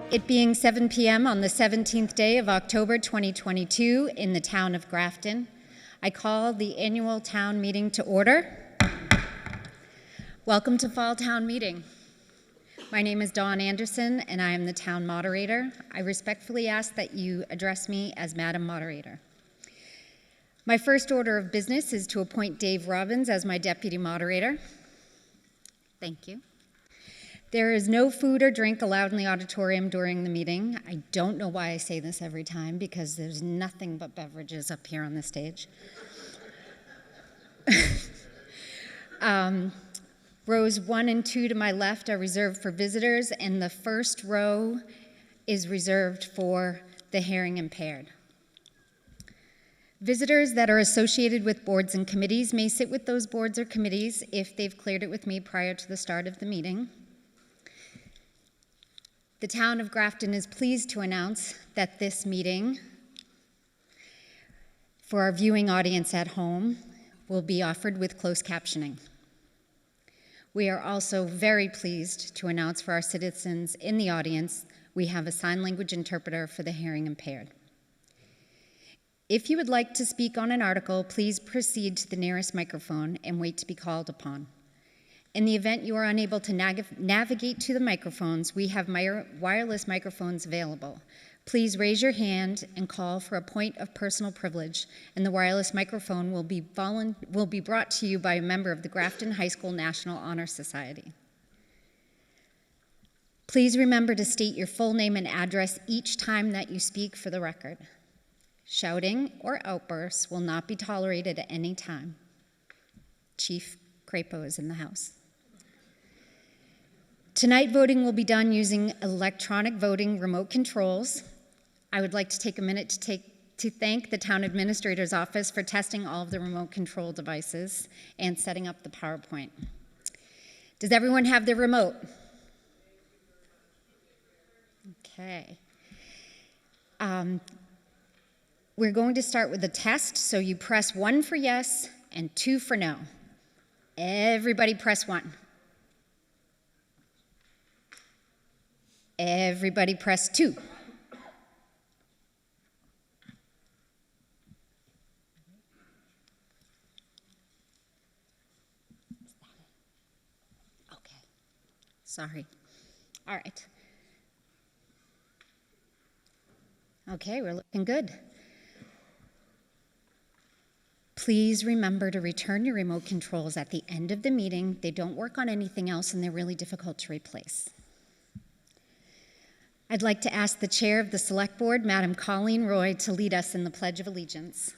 It being 7 p.m. on the 17th day of October 2022 in the town of Grafton, I call the annual town meeting to order. Welcome to Fall Town Meeting. My name is Dawn Anderson and I am the town moderator. I respectfully ask that you address me as Madam Moderator. My first order of business is to appoint Dave Robbins as my deputy moderator. Thank you. There is no food or drink allowed in the auditorium during the meeting. I don't know why I say this every time because there's nothing but beverages up here on the stage. Rows 1 and 2 to my left are reserved for visitors, and the first row is reserved for the hearing impaired. Visitors that are associated with boards and committees may sit with those boards or committees if they've cleared it with me prior to the start of the meeting. The town of Grafton is pleased to announce that this meeting, for our viewing audience at home, will be offered with closed captioning. We are also very pleased to announce for our citizens in the audience, we have a sign language interpreter for the hearing impaired. If you would like to speak on an article, please proceed to the nearest microphone and wait to be called upon. In the event you are unable to navigate to the microphones, we have wireless microphones available. Please raise your hand and call for a point of personal privilege, and the wireless microphone will be brought to you by a member of the Grafton High School National Honor Society. Please remember to state your full name and address each time that you speak for the record. Shouting or outbursts will not be tolerated at any time. Chief Crapo is in the house. Tonight, voting will be done using electronic voting remote controls. I would like to take a minute to thank the Town Administrator's Office for testing all of the remote control devices and setting up the PowerPoint. Does everyone have their remote? Okay. We're going to start with a test, so you press 1 for yes and 2 for no. Everybody press 1. Everybody press 2. Okay. Sorry. All right. Okay, we're looking good. Please remember to return your remote controls at the end of the meeting. They don't work on anything else and they're really difficult to replace. I'd like to ask the chair of the Select Board, Madam Colleen Roy, to lead us in the Pledge of Allegiance.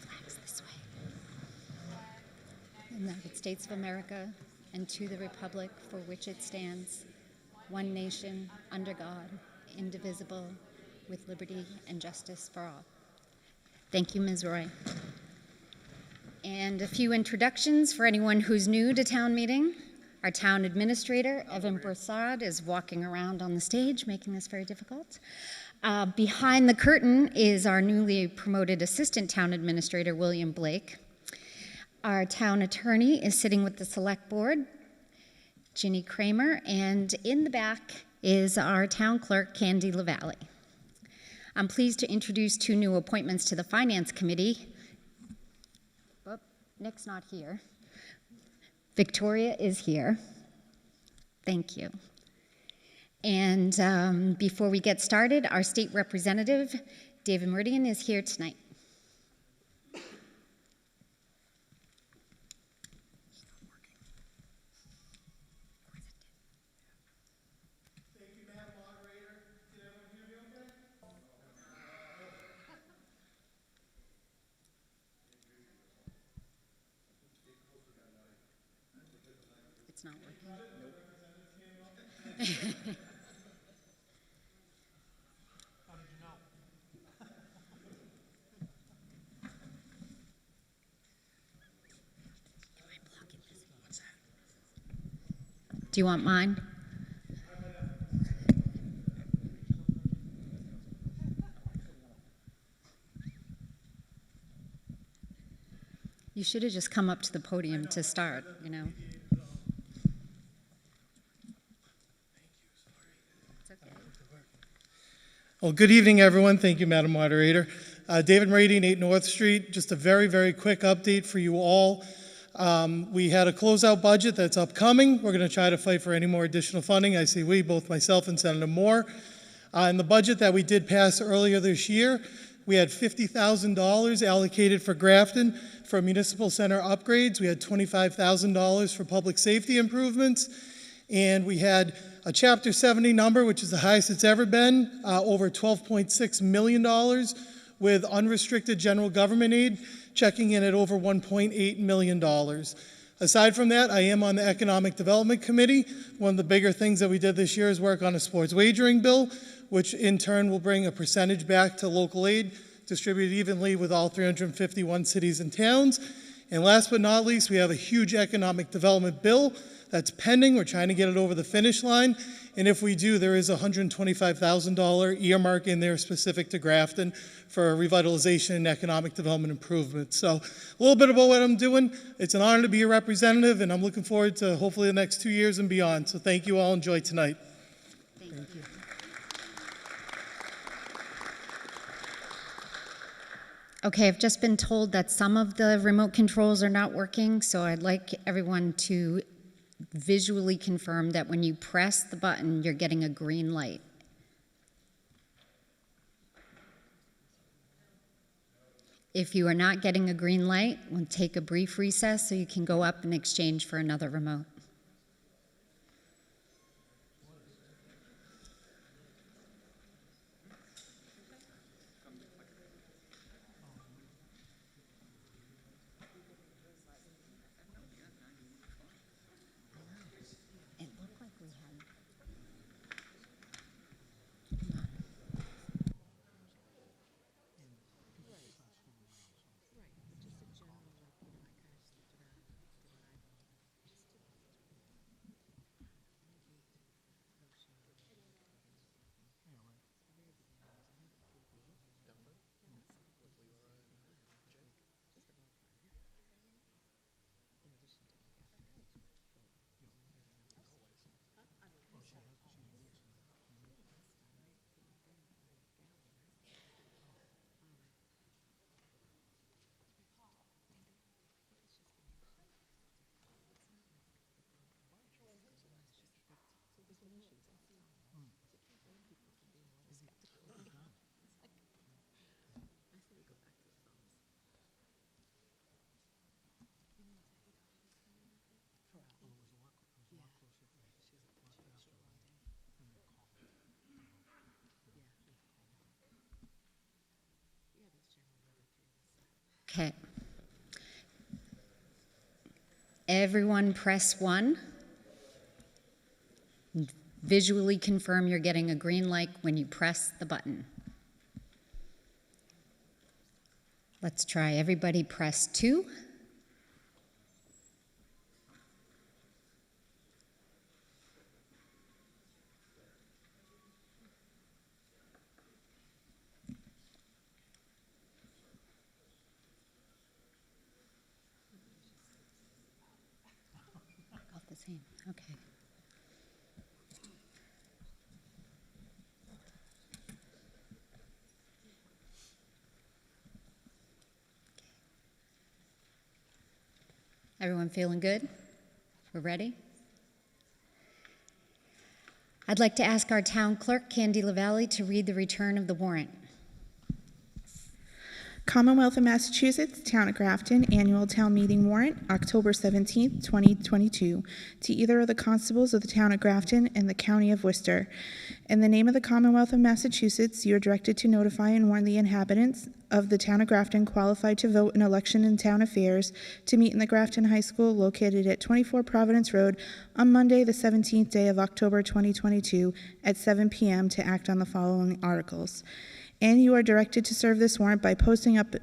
Flags this way. United States of America, and to the republic for which it stands, one nation, under God, indivisible, with liberty and justice for all. Thank you, Ms. Roy. And a few introductions for anyone who's new to town meeting. Our town administrator, Evan Broussard, is walking around on the stage, making this very difficult. Behind the curtain is our newly promoted assistant town administrator, William Blake. Our town attorney is sitting with the select board, Ginny Kramer, and in the back is our town clerk, Candy LaValle. I'm pleased to introduce 2 new appointments to the Finance Committee. Oh, Nick's not here. Victoria is here. Thank you. And before we get started, our state representative, David Meridian, is here tonight. It's not working. Nope. How did you know? What's that? Do you want mine? You should have just come up to the podium to start, you know. Well, good evening, everyone. Thank you, Madam Moderator. David Meridian, 8 North Street. Just a very, very quick update for you all. We had a closeout budget that's upcoming. We're going to try to fight for any more additional funding. I say we, both myself and Senator Moore. In the budget that we did pass earlier this year, we had $50,000 allocated for Grafton for municipal center upgrades. We had $25,000 for public safety improvements. And we had a Chapter 70 number, which is the highest it's ever been, over $12.6 million, with unrestricted general government aid checking in at over $1.8 million. Aside from that, I am on the Economic Development Committee. One of the bigger things that we did this year is work on a sports wagering bill, which in turn will bring a percentage back to local aid, distributed evenly with all 351 cities and towns. And last but not least, we have a huge economic development bill that's pending. We're trying to get it over the finish line. And if we do, there is a $125,000 earmark in there specific to Grafton for revitalization and economic development improvement. So a little bit about what I'm doing. It's an honor to be a representative, and I'm looking forward to hopefully the next 2 years and beyond. So thank you all. Enjoy tonight. Thank you. Okay, I've just been told that some of the remote controls are not working, so I'd like everyone to visually confirm that when you press the button, you're getting a green light. If you are not getting a green light, we'll take a brief recess so you can go up and exchange for another remote. Okay. Everyone press 1. Visually confirm you're getting a green light when you press the button. Let's try. Everybody press 2. Okay. Everyone feeling good? We're ready? I'd like to ask our town clerk, Candy LaValle, to read the return of the warrant. Commonwealth of Massachusetts, Town of Grafton, Annual Town Meeting Warrant, October 17th, 2022, to either of the constables of the Town of Grafton and the County of Worcester. In the name of the Commonwealth of Massachusetts, you are directed to notify and warn the inhabitants of the Town of Grafton qualified to vote in election and town affairs to meet in the Grafton High School located at 24 Provenance Road on Monday, the 17th day of October 2022 at 7 p.m. to act on the following articles. And you are directed to serve this warrant by posting up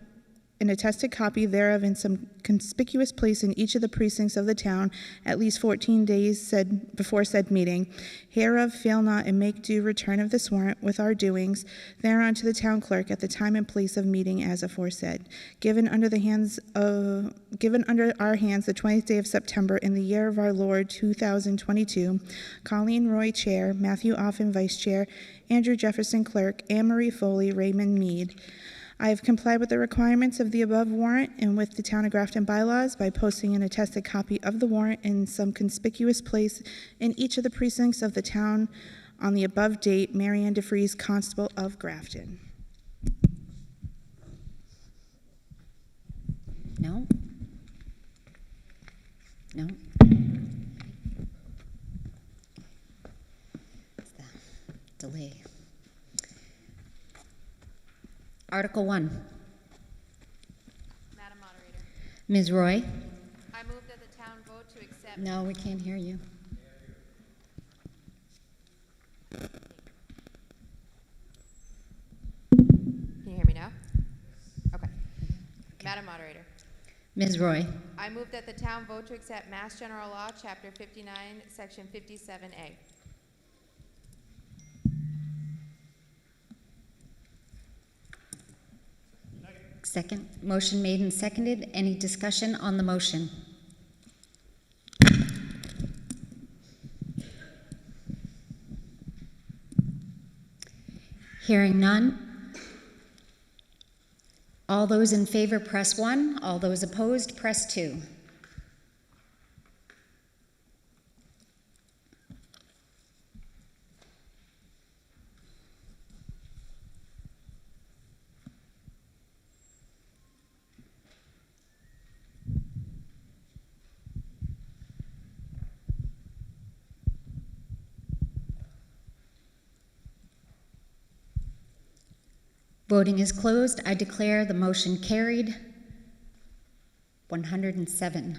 an attested copy thereof in some conspicuous place in each of the precincts of the town at least 14 days before said meeting. Hereof fail not and make due return of this warrant with our doings thereon to the town clerk at the time and place of meeting as aforesaid. Given under our hands the 20th day of September in the year of our Lord 2022. Colleen Roy, Chair. Matthew Offen, Vice Chair. Andrew Jefferson, Clerk. Anne Marie Foley. Raymond Mead. I have complied with the requirements of the above warrant and with the Town of Grafton bylaws by posting an attested copy of the warrant in some conspicuous place in each of the precincts of the town on the above date. Mary Ann DeFries, Constable of Grafton. No? No? It's the delay. Article 1. Madam Moderator, Ms. Roy? I move that the town vote to accept. No, we can't hear you. Can you hear me now? Okay. Madam Moderator, Ms. Roy? I move that the town vote to accept Mass General Law, Chapter 59, Section 57A. Second. Motion made and seconded. Any discussion on the motion? Hearing none. All those in favor, press 1. All those opposed, press 2. Voting is closed. I declare the motion carried. 107.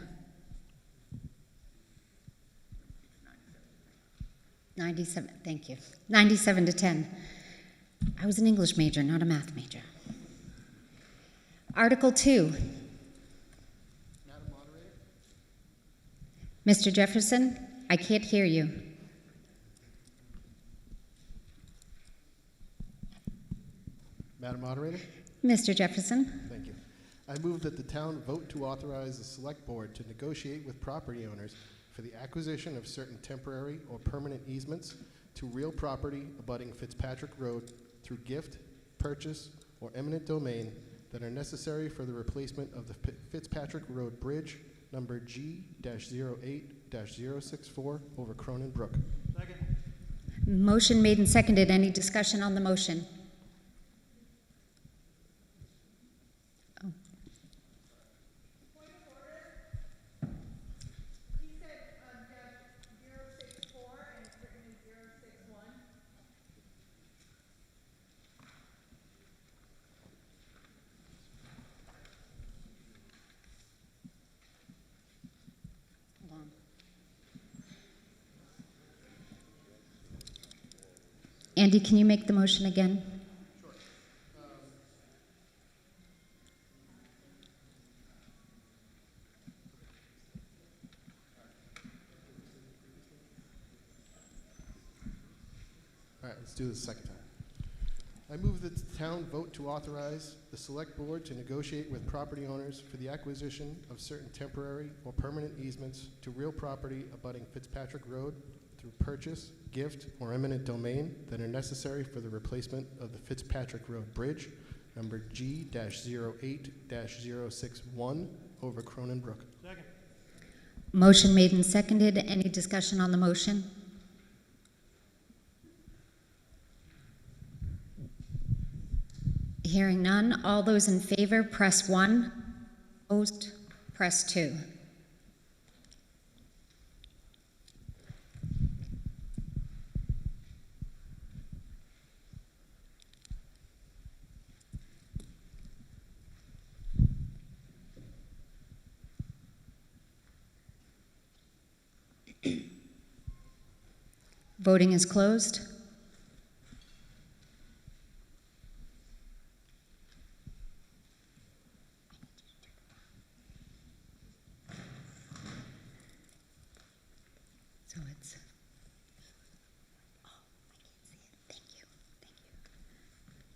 97, thank you. 97 to 10. I was an English major, not a math major. Article 2. Madam Moderator? Mr. Jefferson, I can't hear you. Madam Moderator? Mr. Jefferson? Thank you. I move that the town vote to authorize the Select Board to negotiate with property owners for the acquisition of certain temporary or permanent easements to real property abutting Fitzpatrick Road through gift, purchase, or eminent domain that are necessary for the replacement of the Fitzpatrick Road Bridge, number G-08-064 over Cronin Brook. Second. Motion made and seconded. Any discussion on the motion? Andy, can you make the motion again? Sure. All right, let's do this a second time. I move that the town vote to authorize the Select Board to negotiate with property owners for the acquisition of certain temporary or permanent easements to real property abutting Fitzpatrick Road through purchase, gift, or eminent domain that are necessary for the replacement of the Fitzpatrick Road Bridge, number G-08-061 over Cronin Brook. Second. Motion made and seconded. Any discussion on the motion? Hearing none. All those in favor, press 1. Opposed, press 2. Voting is closed.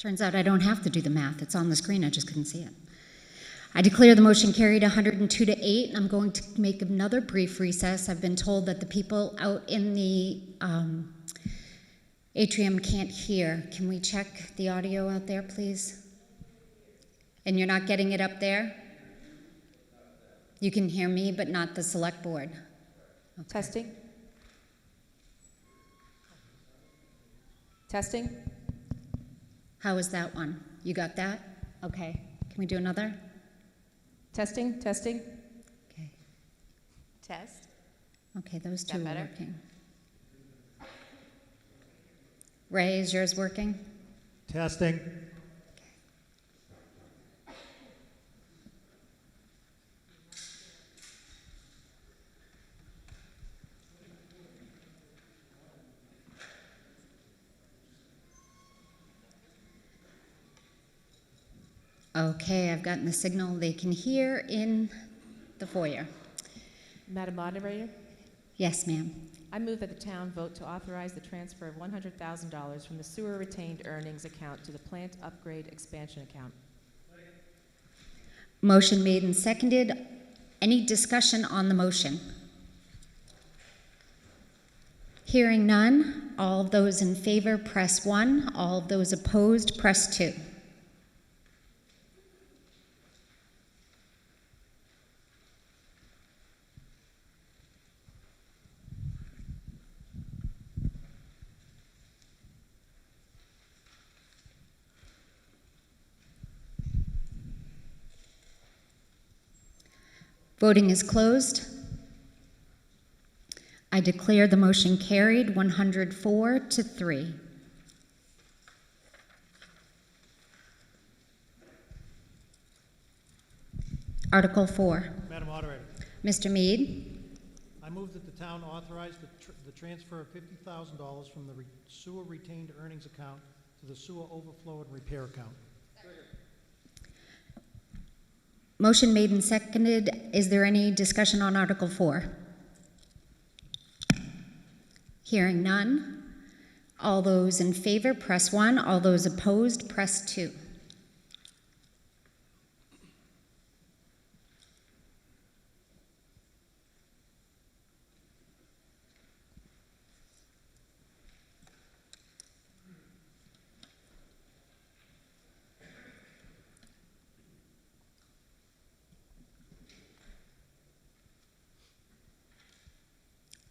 Turns out I don't have to do the math. It's on the screen. I just couldn't see it. I declare the motion carried 102 to 8, and I'm going to make another brief recess. I've been told that the people out in the atrium can't hear. Can we check the audio out there, please? And you're not getting it up there? You can hear me, but not the select board. Okay. Testing. Testing. How is that one? You got that? Okay. Can we do another? Testing. Testing. Okay. Test. Okay, those that two are better? working. Ray, is yours working? Testing. Okay, I've gotten the signal they can hear in the foyer. Madam Moderator, Yes, ma'am. I move that the town vote to authorize the transfer of $100,000 from the sewer retained earnings account to the plant upgrade expansion account. Motion made and seconded. Any discussion on the motion? Hearing none, all of those in favor press 1, all of those opposed press 2. Voting is closed. I declare the motion carried 104 to 3. Article 4. Madam Moderator, Mr. Mead. I move that the town authorize the transfer of $50,000 from the sewer retained earnings account to the sewer overflow and repair account. Motion made and seconded. Is there any discussion on Article 4? Hearing none. All those in favor press 1. All those opposed press 2.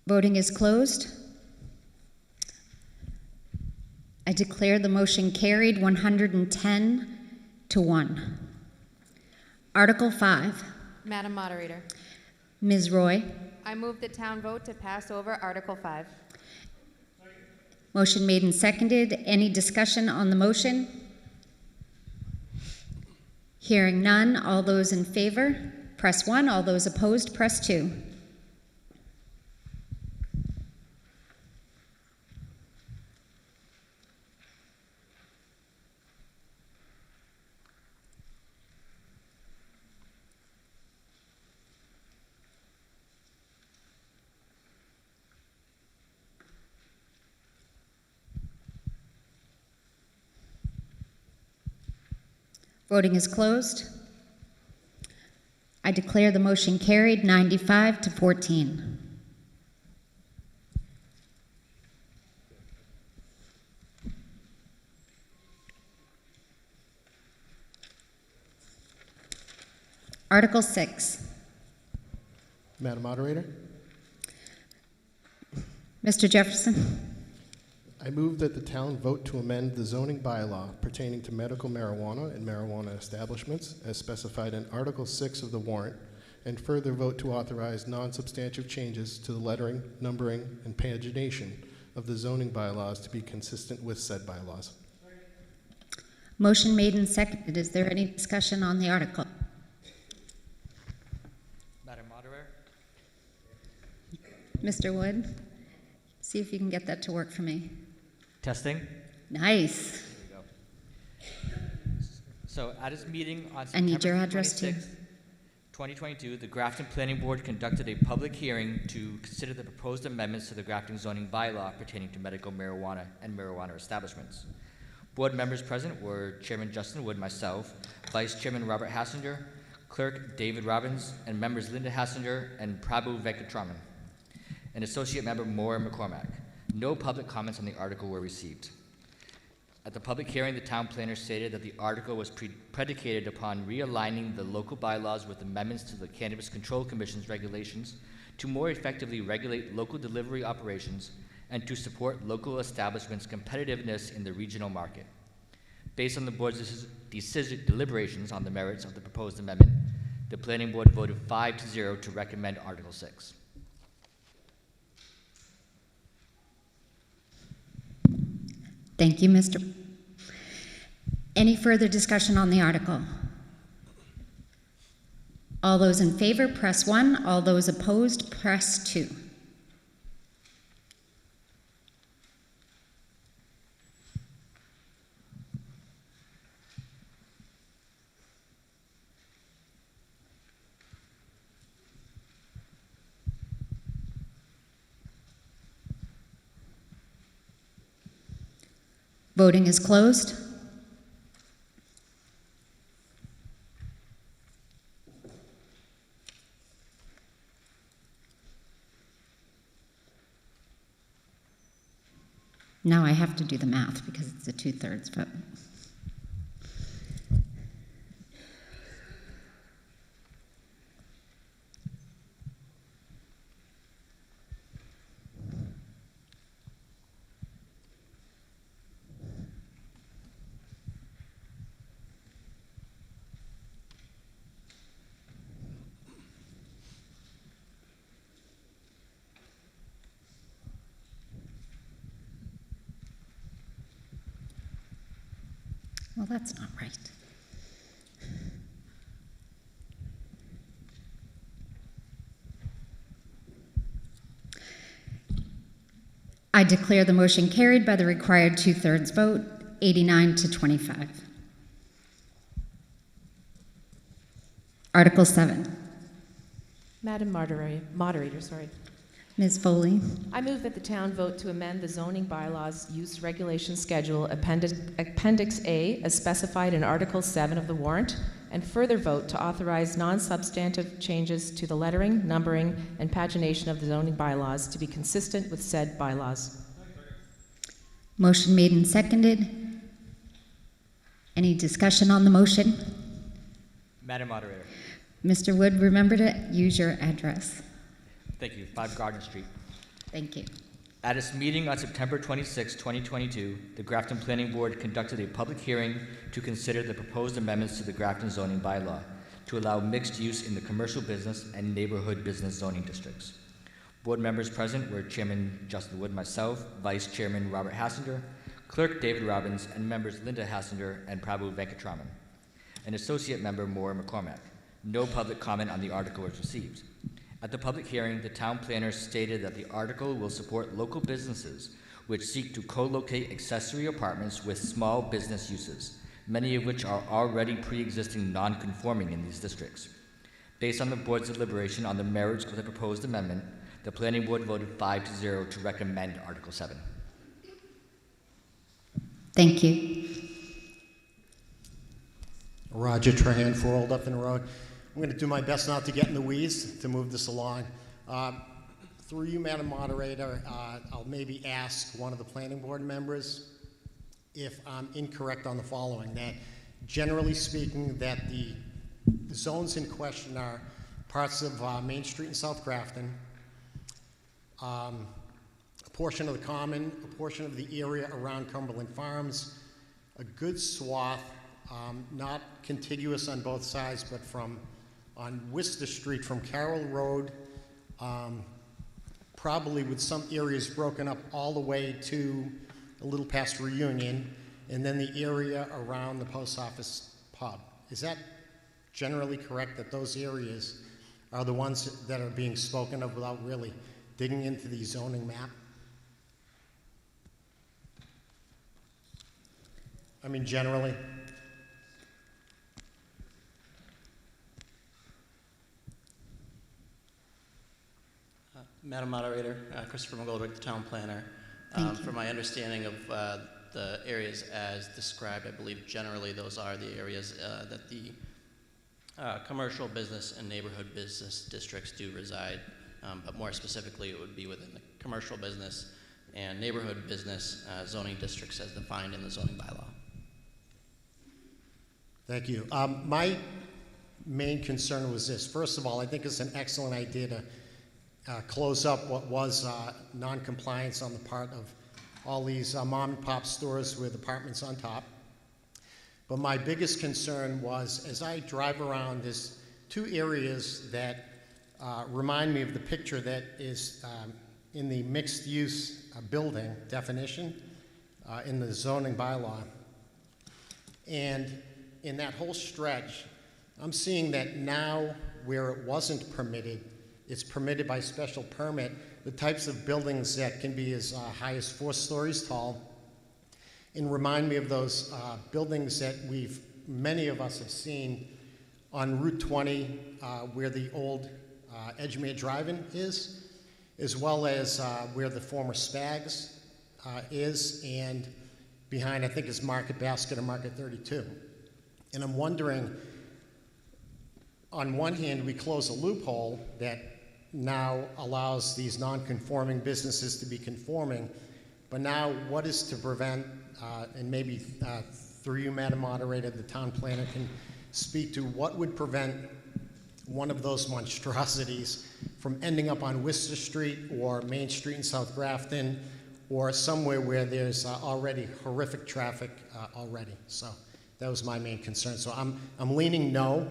Voting is closed. I declare the motion carried 110 to 1. Article 5. Madam Moderator, Ms. Roy. I move the town vote to pass over Article 5. Motion made and seconded. Any discussion on the motion? Hearing none. All those in favor, press 1. All those opposed, press 2. Voting is closed. I declare the motion carried 95 to 14. Article 6. Madam Moderator, Mr. Jefferson. I move that the town vote to amend the zoning bylaw pertaining to medical marijuana and marijuana establishments as specified in Article 6 of the warrant, and further vote to authorize non-substantive changes to the lettering, numbering, and pagination of the zoning bylaws to be consistent with said bylaws. Motion made and seconded. Is there any discussion on the article? Madam Moderator, Mr. Wood, see if you can get that to work for me. testing. Nice. There we go. So at its meeting on I need your September address, too. 26th, 2022, the Grafton Planning Board conducted a public hearing to consider the proposed amendments to the Grafton zoning bylaw pertaining to medical marijuana and marijuana establishments. Board members present were Chairman Justin Wood, myself, Vice Chairman Robert Hassinger, Clerk David Robbins, and members Linda Hassinger and Prabhu Venkatraman, and Associate Member Maura McCormack. No public comments on the article were received. At the public hearing, the town planner stated that the article was predicated upon realigning the local bylaws with amendments to the Cannabis Control Commission's regulations to more effectively regulate local delivery operations and to support local establishments' competitiveness in the regional market. Based on the board's deliberations on the merits of the proposed amendment, the planning board voted 5-0 to recommend Article 6. Thank you, Mr. Any further discussion on the article? All those in favor, press 1. All those opposed, press 2. Voting is closed. Now I have to do the math because it's a 2/3 vote. Well, that's not right. I declare the motion carried by the required 2/3 vote, 89 to 25. Article 7. Madam Moderator, Ms. Foley. I move that the town vote to amend the zoning bylaws use regulation schedule Appendix A as specified in Article 7 of the warrant, and further vote to authorize non-substantive changes to the lettering, numbering, and pagination of the zoning bylaws to be consistent with said bylaws. Motion made and seconded. Any discussion on the motion? Madam Moderator. Mr. Wood, remember to use your address. Thank you. 5 Gardner Street. Thank you. At its meeting on September 26, 2022, the Grafton Planning Board conducted a public hearing to consider the proposed amendments to the Grafton zoning bylaw to allow mixed use in the commercial business and neighborhood business zoning districts. Board members present were Chairman Justin Wood, myself, Vice Chairman Robert Hassinger, Clerk David Robbins, and members Linda Hassinger and Prabhu Venkatraman, and Associate Member Maura McCormack. No public comment on the article was received. At the public hearing, the town planner stated that the article will support local businesses which seek to co-locate accessory apartments with small business uses, many of which are already pre-existing non-conforming in these districts. Based on the board's deliberation on the merits of the proposed amendment, the planning board voted 5-0 to recommend Article 7. Thank you. Roger Trahan, 4 Old Upton Road. I'm going to do my best not to get in the weeds to move this along. Through you, Madam Moderator, I'll maybe ask one of the planning board members if I'm incorrect on the following, that generally speaking, that the zones in question are parts of Main Street in South Grafton, a portion of the Common, a portion of the area around Cumberland Farms, a good swath, not contiguous on both sides, but on Worcester Street from Carroll Road, probably with some areas broken up all the way to a little past Reunion, and then the area around the post office pub. Is that generally correct, that those areas are the ones that are being spoken of without really digging into the zoning map? I mean, generally. Madam Moderator, Christopher McGoldrick, the town planner. Thank you. From my understanding of the areas as described, I believe generally those are the areas that the commercial business and neighborhood business districts do reside, but more specifically it would be within the commercial business and neighborhood business zoning districts as defined in the zoning bylaw. Thank you. My main concern was this. First of all, I think it's an excellent idea to close up what was non-compliance on the part of all these mom and pop stores with apartments on top. But my biggest concern was, as I drive around, there's two areas that remind me of the picture that is in the mixed-use building definition in the zoning bylaw. And in that whole stretch, I'm seeing that now where it wasn't permitted, it's permitted by special permit, the types of buildings that can be as high as 4 stories tall, and remind me of those buildings that many of us have seen on Route 20 where the old Edgemere Drive-In is, as well as where the former Spags is, and behind, I think, is Market Basket or Market 32. And I'm wondering, on one hand, we close a loophole that now allows these non-conforming businesses to be conforming, but now what is to prevent, and maybe through you, Madam Moderator, the town planner can speak to what would prevent one of those monstrosities from ending up on Worcester Street or Main Street in South Grafton or somewhere where there's already horrific traffic already. So that was my main concern. So I'm leaning no.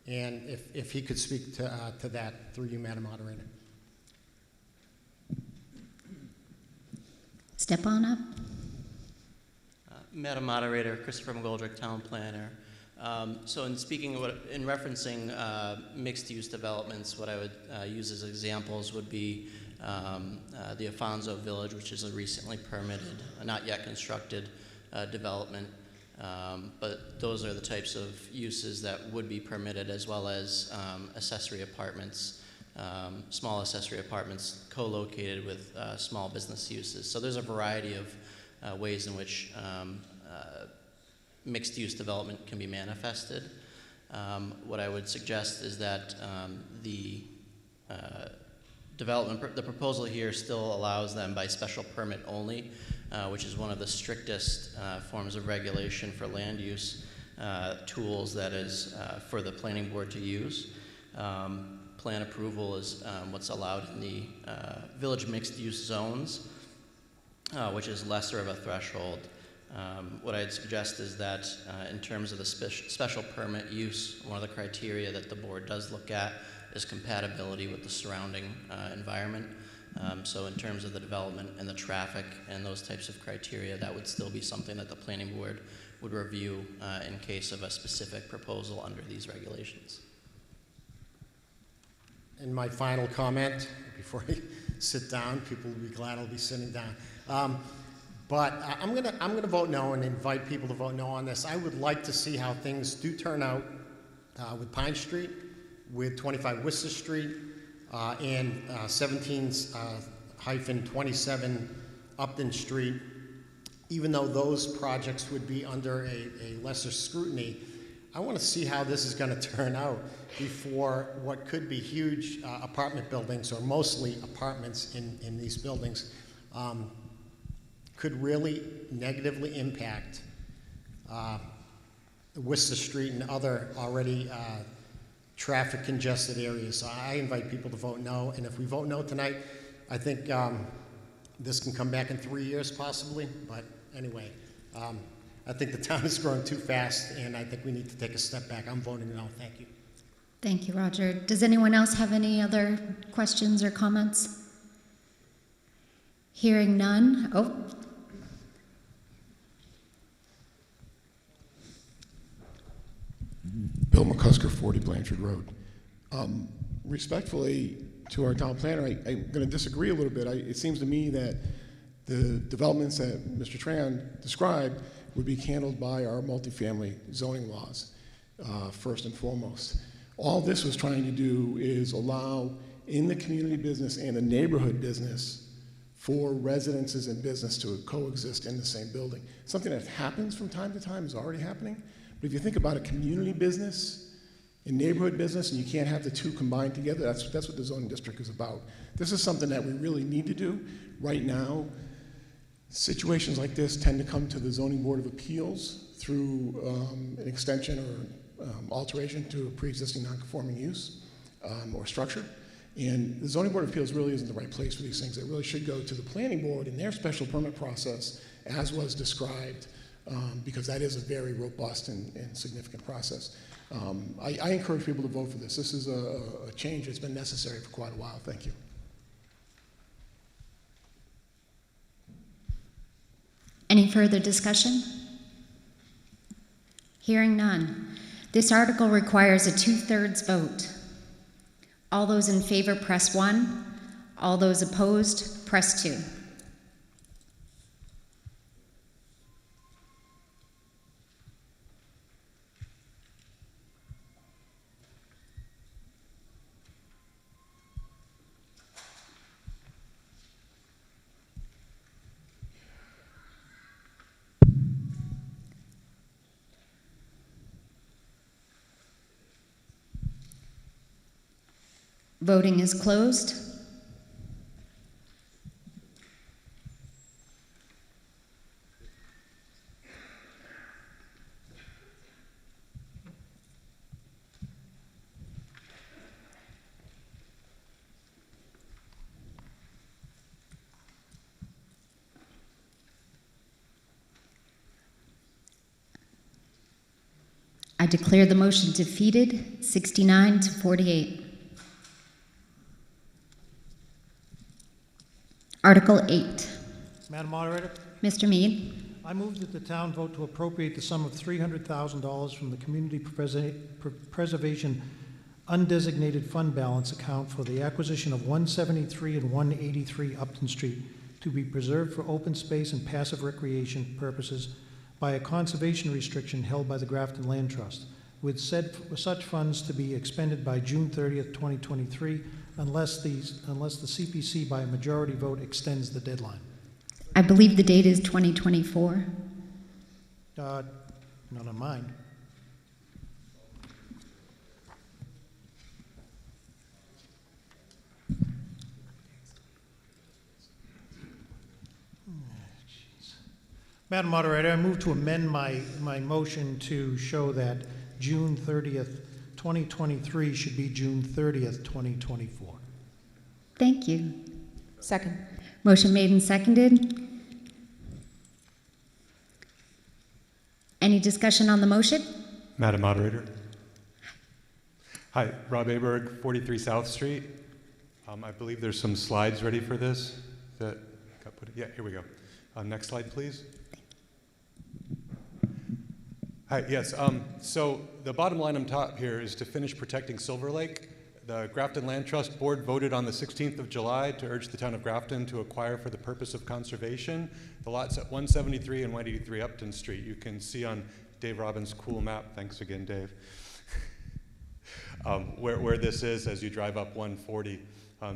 And if he could speak to that through you, Madam Moderator. Step on up. Madam Moderator, Christopher McGoldrick, Town Planner. So in referencing mixed-use developments, what I would use as examples would be the Afonso Village, which is a recently permitted, not yet constructed development. But those are the types of uses that would be permitted, as well as accessory apartments, small accessory apartments co-located with small business uses. So there's a variety of ways in which mixed-use development can be manifested. What I would suggest is that the proposal here still allows them by special permit only, which is one of the strictest forms of regulation for land use tools that is for the planning board to use. Plan approval is what's allowed in the village mixed-use zones, which is lesser of a threshold. What I'd suggest is that in terms of the special permit use, one of the criteria that the board does look at is compatibility with the surrounding environment. So in terms of the development and the traffic and those types of criteria, that would still be something that the planning board would review in case of a specific proposal under these regulations. And my final comment, before I sit down, people will be glad I'll be sitting down. But I'm gonna vote no and invite people to vote no on this. I would like to see how things do turn out with Pine Street, with 25 Worcester Street, and 17-27 Upton Street. Even though those projects would be under a lesser scrutiny, I want to see how this is going to turn out before what could be huge apartment buildings, or mostly apartments in these buildings, could really negatively impact Worcester Street and other already traffic congested areas. So I invite people to vote no, and if we vote no tonight, I think this can come back in 3 years possibly, but anyway, I think the town is growing too fast, and I think we need to take a step back. I'm voting no. Thank you. Thank you, Roger. Does anyone else have any other questions or comments? Hearing none. Oh. Bill McCusker, 40 Blanchard Road. Respectfully to our town planner, I'm going to disagree a little bit. It seems to me that the developments that Mr. Tran described would be handled by our multifamily zoning laws, first and foremost. All this was trying to do is allow in the community business and the neighborhood business for residences and business to coexist in the same building. Something that happens from time to time, is already happening. But if you think about a community business and neighborhood business, and you can't have the two combined together, that's what the zoning district is about. This is something that we really need to do. Right now, situations like this tend to come to the Zoning Board of Appeals through an extension or alteration to a pre-existing non-conforming use or structure. And the Zoning Board of Appeals really isn't the right place for these things. It really should go to the Planning Board in their special permit process, as was described, because that is a very robust and significant process. I encourage people to vote for this. This is a change that's been necessary for quite a while. Thank you. Any further discussion? Hearing none. This article requires a 2/3 vote. All those in favor press 1. All those opposed press 2. Voting is closed. I declare the motion defeated, 69 to 48. Article 8. Madam Moderator, Mr. Mead. I move that the town vote to appropriate the sum of $300,000 from the Community Preservation Undesignated Fund Balance account for the acquisition of 173 and 183 Upton Street to be preserved for open space and passive recreation purposes by a conservation restriction held by the Grafton Land Trust, with such funds to be expended by June 30th, 2023, unless the CPC by a majority vote extends the deadline. I believe the date is 2024. Not on mine. Madam Moderator, I move to amend my motion to show that June 30th, 2023 should be June 30th, 2024. Thank you. Second. Motion made and seconded. Any discussion on the motion? Madam Moderator. Hi, Rob Aberg, 43 South Street. I believe there's some slides ready for this. Yeah, here we go. Next slide, please. Hi, yes. So the bottom line on top here is to finish protecting Silver Lake. The Grafton Land Trust Board voted on the 16th of July to urge the town of Grafton to acquire for the purpose of conservation the lots at 173 and 183 Upton Street. You can see on Dave Robbins' cool map, thanks again, Dave, where this is as you drive up 140.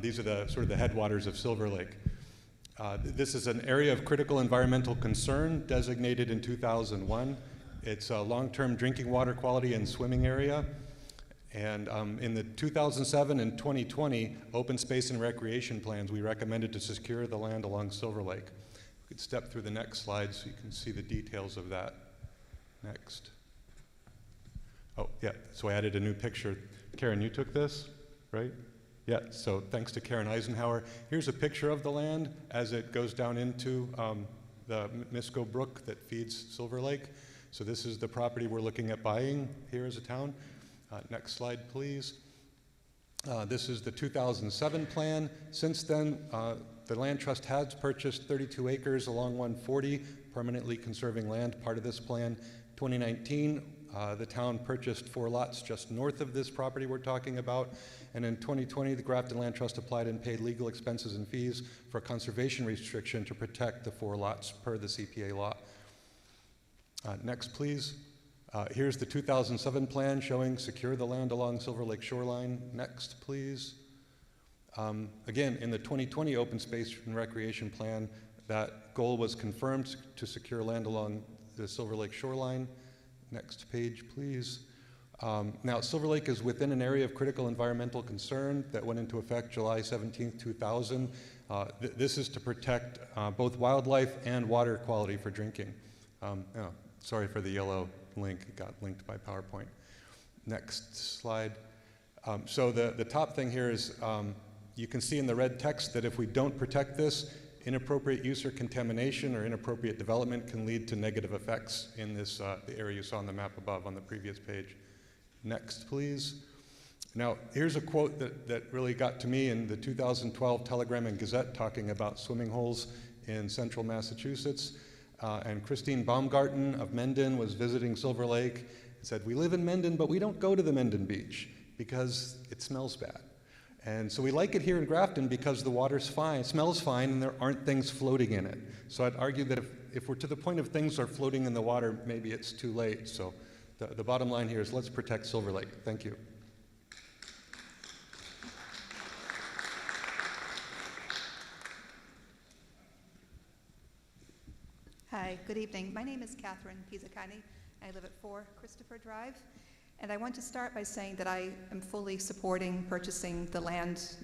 These are the sort of the headwaters of Silver Lake. This is an area of critical environmental concern designated in 2001. It's a long-term drinking water quality and swimming area. And in the 2007 and 2020 open space and recreation plans, we recommended to secure the land along Silver Lake. We could step through the next slide so you can see the details of that. Next. Oh, yeah, so I added a new picture. Karen, you took this, right? Yeah, so thanks to Karen Eisenhower. Here's a picture of the land as it goes down into the Misco Brook that feeds Silver Lake. So this is the property we're looking at buying here as a town. Next slide, please. This is the 2007 plan. Since then, the Land Trust has purchased 32 acres along 140, permanently conserving land, part of this plan. 2019, the town purchased 4 lots just north of this property we're talking about. And in 2020, the Grafton Land Trust applied and paid legal expenses and fees for a conservation restriction to protect the 4 lots per the CPA law. Next, please. Here's the 2007 plan showing secure the land along Silver Lake shoreline. Next, please. Again, in the 2020 Open Space and Recreation Plan, that goal was confirmed to secure land along the Silver Lake shoreline. Next page, please. Now, Silver Lake is within an area of critical environmental concern that went into effect July 17, 2000. This is to protect both wildlife and water quality for drinking. Sorry for the yellow link, it got linked by PowerPoint. Next slide. So the top thing here is you can see in the red text that if we don't protect this, inappropriate use or contamination or inappropriate development can lead to negative effects in this the area you saw on the map above on the previous page. Next, please. Now, here's a quote that really got to me in the 2012 Telegram and Gazette talking about swimming holes in central Massachusetts. And Christine Baumgarten of Mendon was visiting Silver Lake and said, "We live in Mendon, but we don't go to the Mendon beach because it smells bad. And so we like it here in Grafton because the water's fine, smells fine, and there aren't things floating in it." So I'd argue that if we're to the point of things are floating in the water, maybe it's too late. So the bottom line here is let's protect Silver Lake. Thank you. Hi, good evening. My name is Catherine Pizzacani. I live at 4 Christopher Drive. And I want to start by saying that I am fully supporting purchasing the land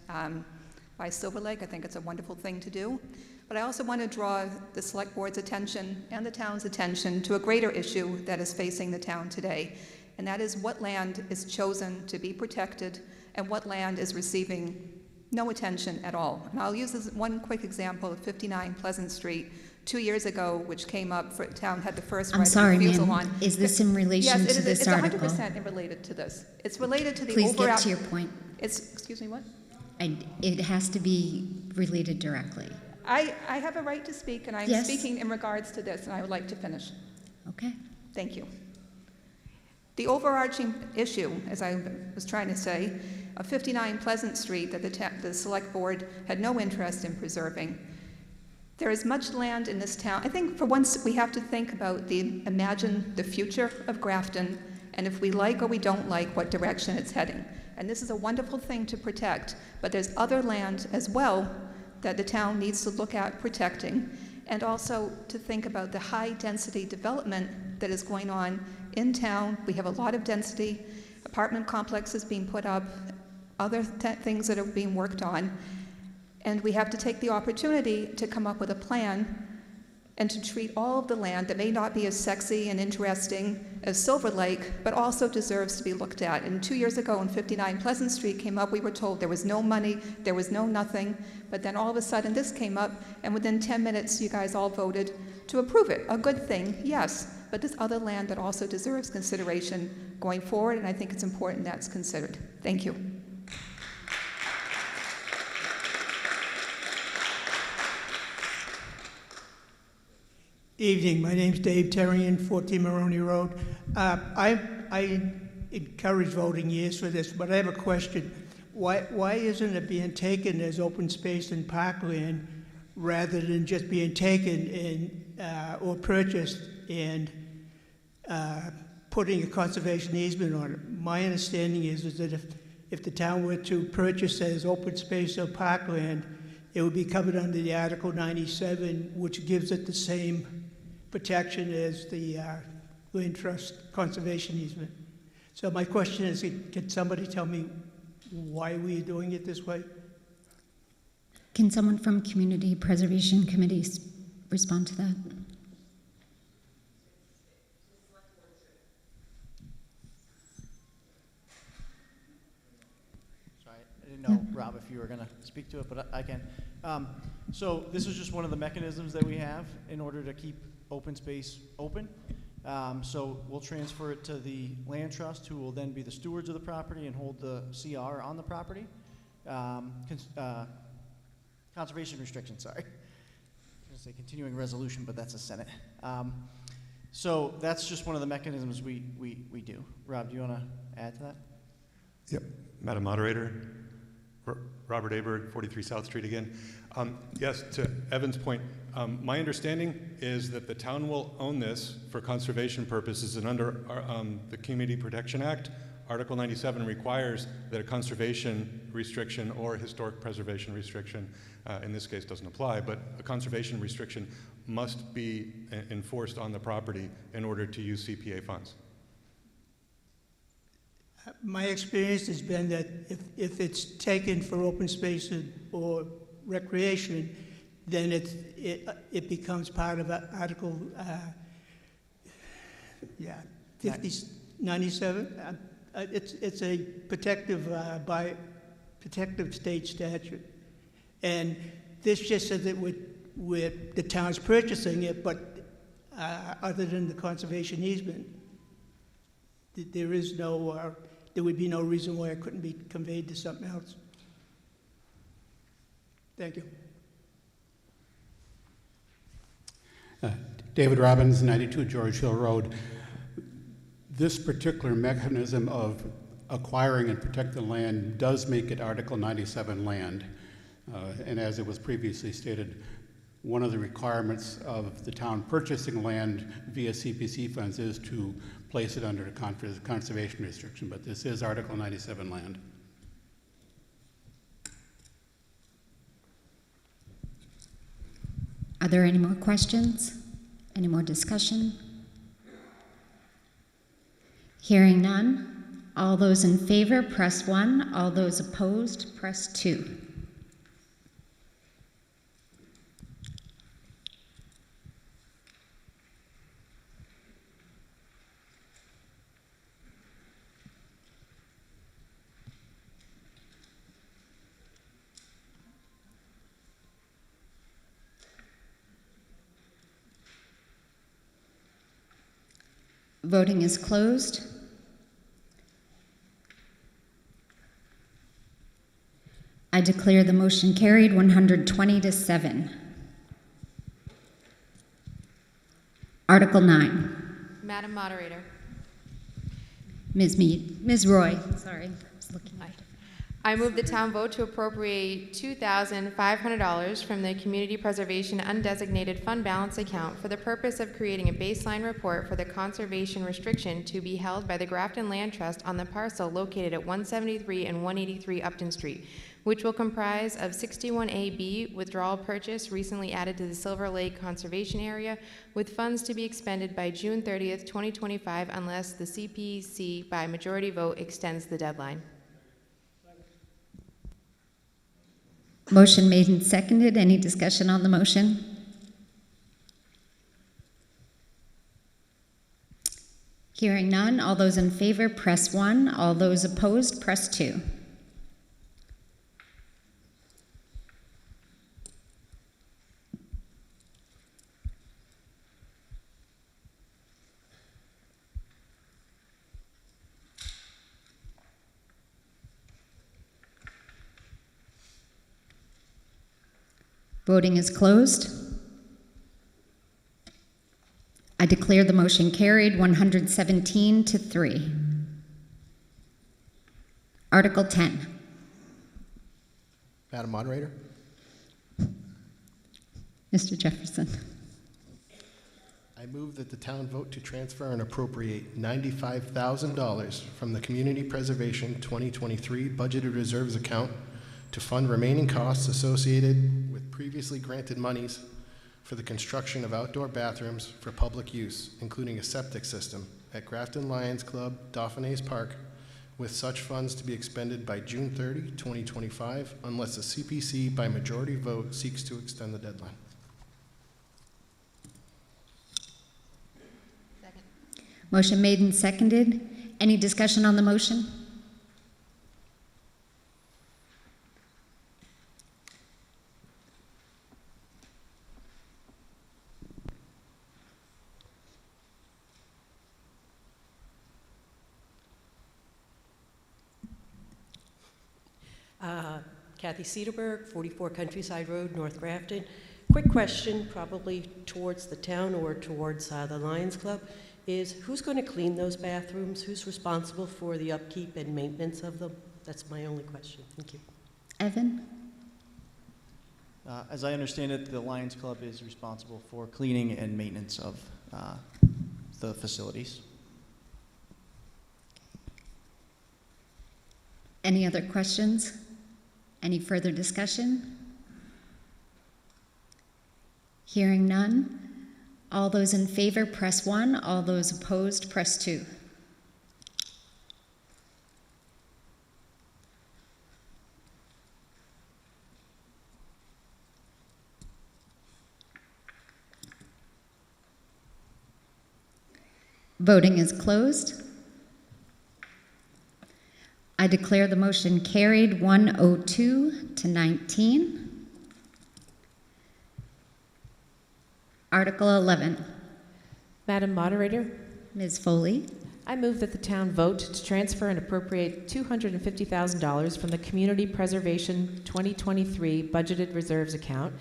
by Silver Lake. I think it's a wonderful thing to do. But I also want to draw the Select Board's attention and the town's attention to a greater issue that is facing the town today. And that is what land is chosen to be protected and what land is receiving no attention at all. And I'll use this one quick example of 59 Pleasant Street 2 years ago, which came up for town had the first right of refusal on. Is this in relation to this article? Yes, it's 100% related to this. It's related to the Please get to your point. Excuse me, what? It has to be related directly. I have a right to speak, and I'm speaking in regards to this, and I would like to finish. Okay. Thank you. The overarching issue, as I was trying to say, of 59 Pleasant Street that the Select Board had no interest in preserving. There is much land in this town. I think for once we have to think about imagine the future of Grafton, and if we like or we don't like what direction it's heading. And this is a wonderful thing to protect, but there's other land as well that the town needs to look at protecting, and also to think about the high density development that is going on in town. We have a lot of density, apartment complexes being put up, other things that are being worked on. And we have to take the opportunity to come up with a plan and to treat all of the land that may not be as sexy and interesting as Silver Lake, but also deserves to be looked at. And 2 years ago when 59 Pleasant Street came up, we were told there was no money, there was no nothing, but then all of a sudden this came up, and within 10 minutes you guys all voted to approve it. A good thing, yes, but there's other land that also deserves consideration going forward, and I think it's important that's considered. Thank you. Evening, my name's Dave Terrian, 14 Maroney Road. I encourage voting yes for this, but I have a question. Why isn't it being taken as open space and parkland rather than just being taken or purchased and putting a conservation easement on it? My understanding is that if the town were to purchase it as open space or parkland, it would be covered under the Article 97, which gives it the same protection as the Land Trust conservation easement. So my question is, can somebody tell me why we are doing it this way? Can someone from Community Preservation Committees respond to that? Sorry, I didn't know, Rob, if you were going to speak to it, but I can. So this is just one of the mechanisms that we have in order to keep open space open. So we'll transfer it to the Land Trust, who will then be the stewards of the property and hold the CR on the property. Conservation restrictions, sorry. I was going to say continuing resolution, but that's a Senate. So that's just one of the mechanisms we do. Rob, do you want to add to that? Yep. Madam Moderator, Robert Aberg, 43 South Street again. Yes, to Evan's point, my understanding is that the town will own this for conservation purposes, and under the Community Protection Act, Article 97 requires that a conservation restriction or historic preservation restriction, in this case doesn't apply, but a conservation restriction must be enforced on the property in order to use CPA funds. My experience has been that if it's taken for open space or recreation, then it becomes part of Article 97. It's a protective state statute, and this just says that the town's purchasing it, but other than the conservation easement, there would be no reason why it couldn't be conveyed to something else. Thank you. David Robbins, 92 George Hill Road. This particular mechanism of acquiring and protecting land does make it Article 97 land. And as it was previously stated, one of the requirements of the town purchasing land via CPC funds is to place it under a conservation restriction, but this is Article 97 land. Are there any more questions? Any more discussion? Hearing none. All those in favor, press 1. All those opposed, press 2. Voting is closed. I declare the motion carried 120 to 7. Article 9. Madam Moderator. Ms. Roy, sorry, I was looking at it. I move the town vote to appropriate $2,500 from the Community Preservation Undesignated Fund Balance account for the purpose of creating a baseline report for the conservation restriction to be held by the Grafton Land Trust on the parcel located at 173 and 183 Upton Street, which will comprise of 61AB withdrawal purchase recently added to the Silver Lake Conservation Area, with funds to be expended by June 30th, 2025, unless the CPC by majority vote extends the deadline. Motion made and seconded. Any discussion on the motion? Hearing none. All those in favor, press 1. All those opposed, press 2. Voting is closed. I declare the motion carried 117 to 3. Article 10. Madam Moderator. Mr. Jefferson. I move that the town vote to transfer and appropriate $95,000 from the Community Preservation 2023 Budgeted Reserves account to fund remaining costs associated with previously granted monies for the construction of outdoor bathrooms for public use, including a septic system at Grafton Lions Club, Dauphinais Park, with such funds to be expended by June 30, 2025, unless the CPC by majority vote seeks to extend the deadline. Second. Motion made and seconded. Any discussion on the motion? Kathy Cedarberg, 44 Countryside Road, North Grafton. Quick question, probably towards the town or towards the Lions Club, is who's going to clean those bathrooms? Who's responsible for the upkeep and maintenance of them? That's my only question. Thank you. Evan? As I understand it, the Lions Club is responsible for cleaning and maintenance of the facilities. Any other questions? Any further discussion? Hearing none. All those in favor, press 1. All those opposed, press 2. Voting is closed. I declare the motion carried 102 to 19. Article 11. Madam Moderator, Ms. Foley. I move that the town vote to transfer and appropriate $250,000 from the Community Preservation 2023 Budgeted Reserves Account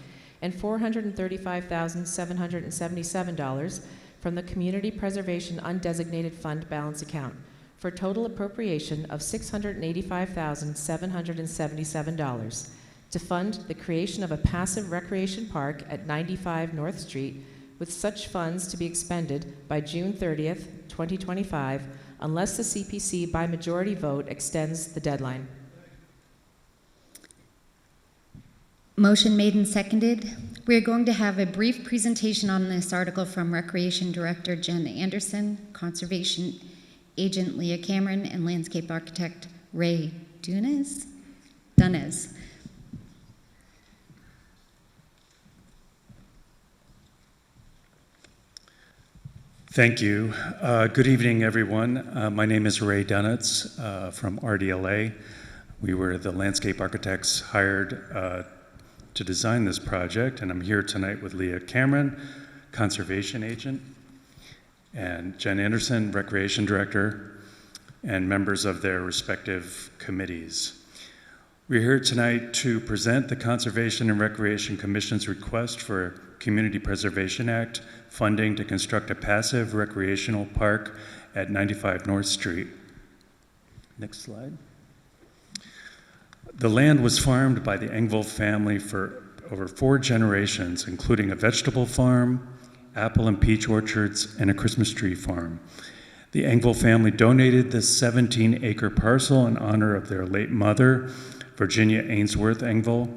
and $435,777 from the Community Preservation Undesignated Fund Balance Account for a total appropriation of $685,777 to fund the creation of a passive recreation park at 95 North Street, with such funds to be expended by June 30th, 2025, unless the CPC by majority vote extends the deadline. Motion made and seconded. We are going to have a brief presentation on this article from Recreation Director Jen Anderson, Conservation Agent Leah Cameron, and Landscape Architect Ray Dunez. Thank you. Good evening, everyone. My name is Ray Dunetz from RDLA. We were the landscape architects hired to design this project, and I'm here tonight with Leah Cameron, Conservation Agent, and Jen Anderson, Recreation Director, and members of their respective committees. We're here tonight to present the Conservation and Recreation Commission's request for Community Preservation Act funding to construct a passive recreational park at 95 North Street. Next slide. The land was farmed by the Engvall family for over 4 generations, including a vegetable farm, apple and peach orchards, and a Christmas tree farm. The Engvall family donated this 17-acre parcel in honor of their late mother, Virginia Ainsworth Engvall,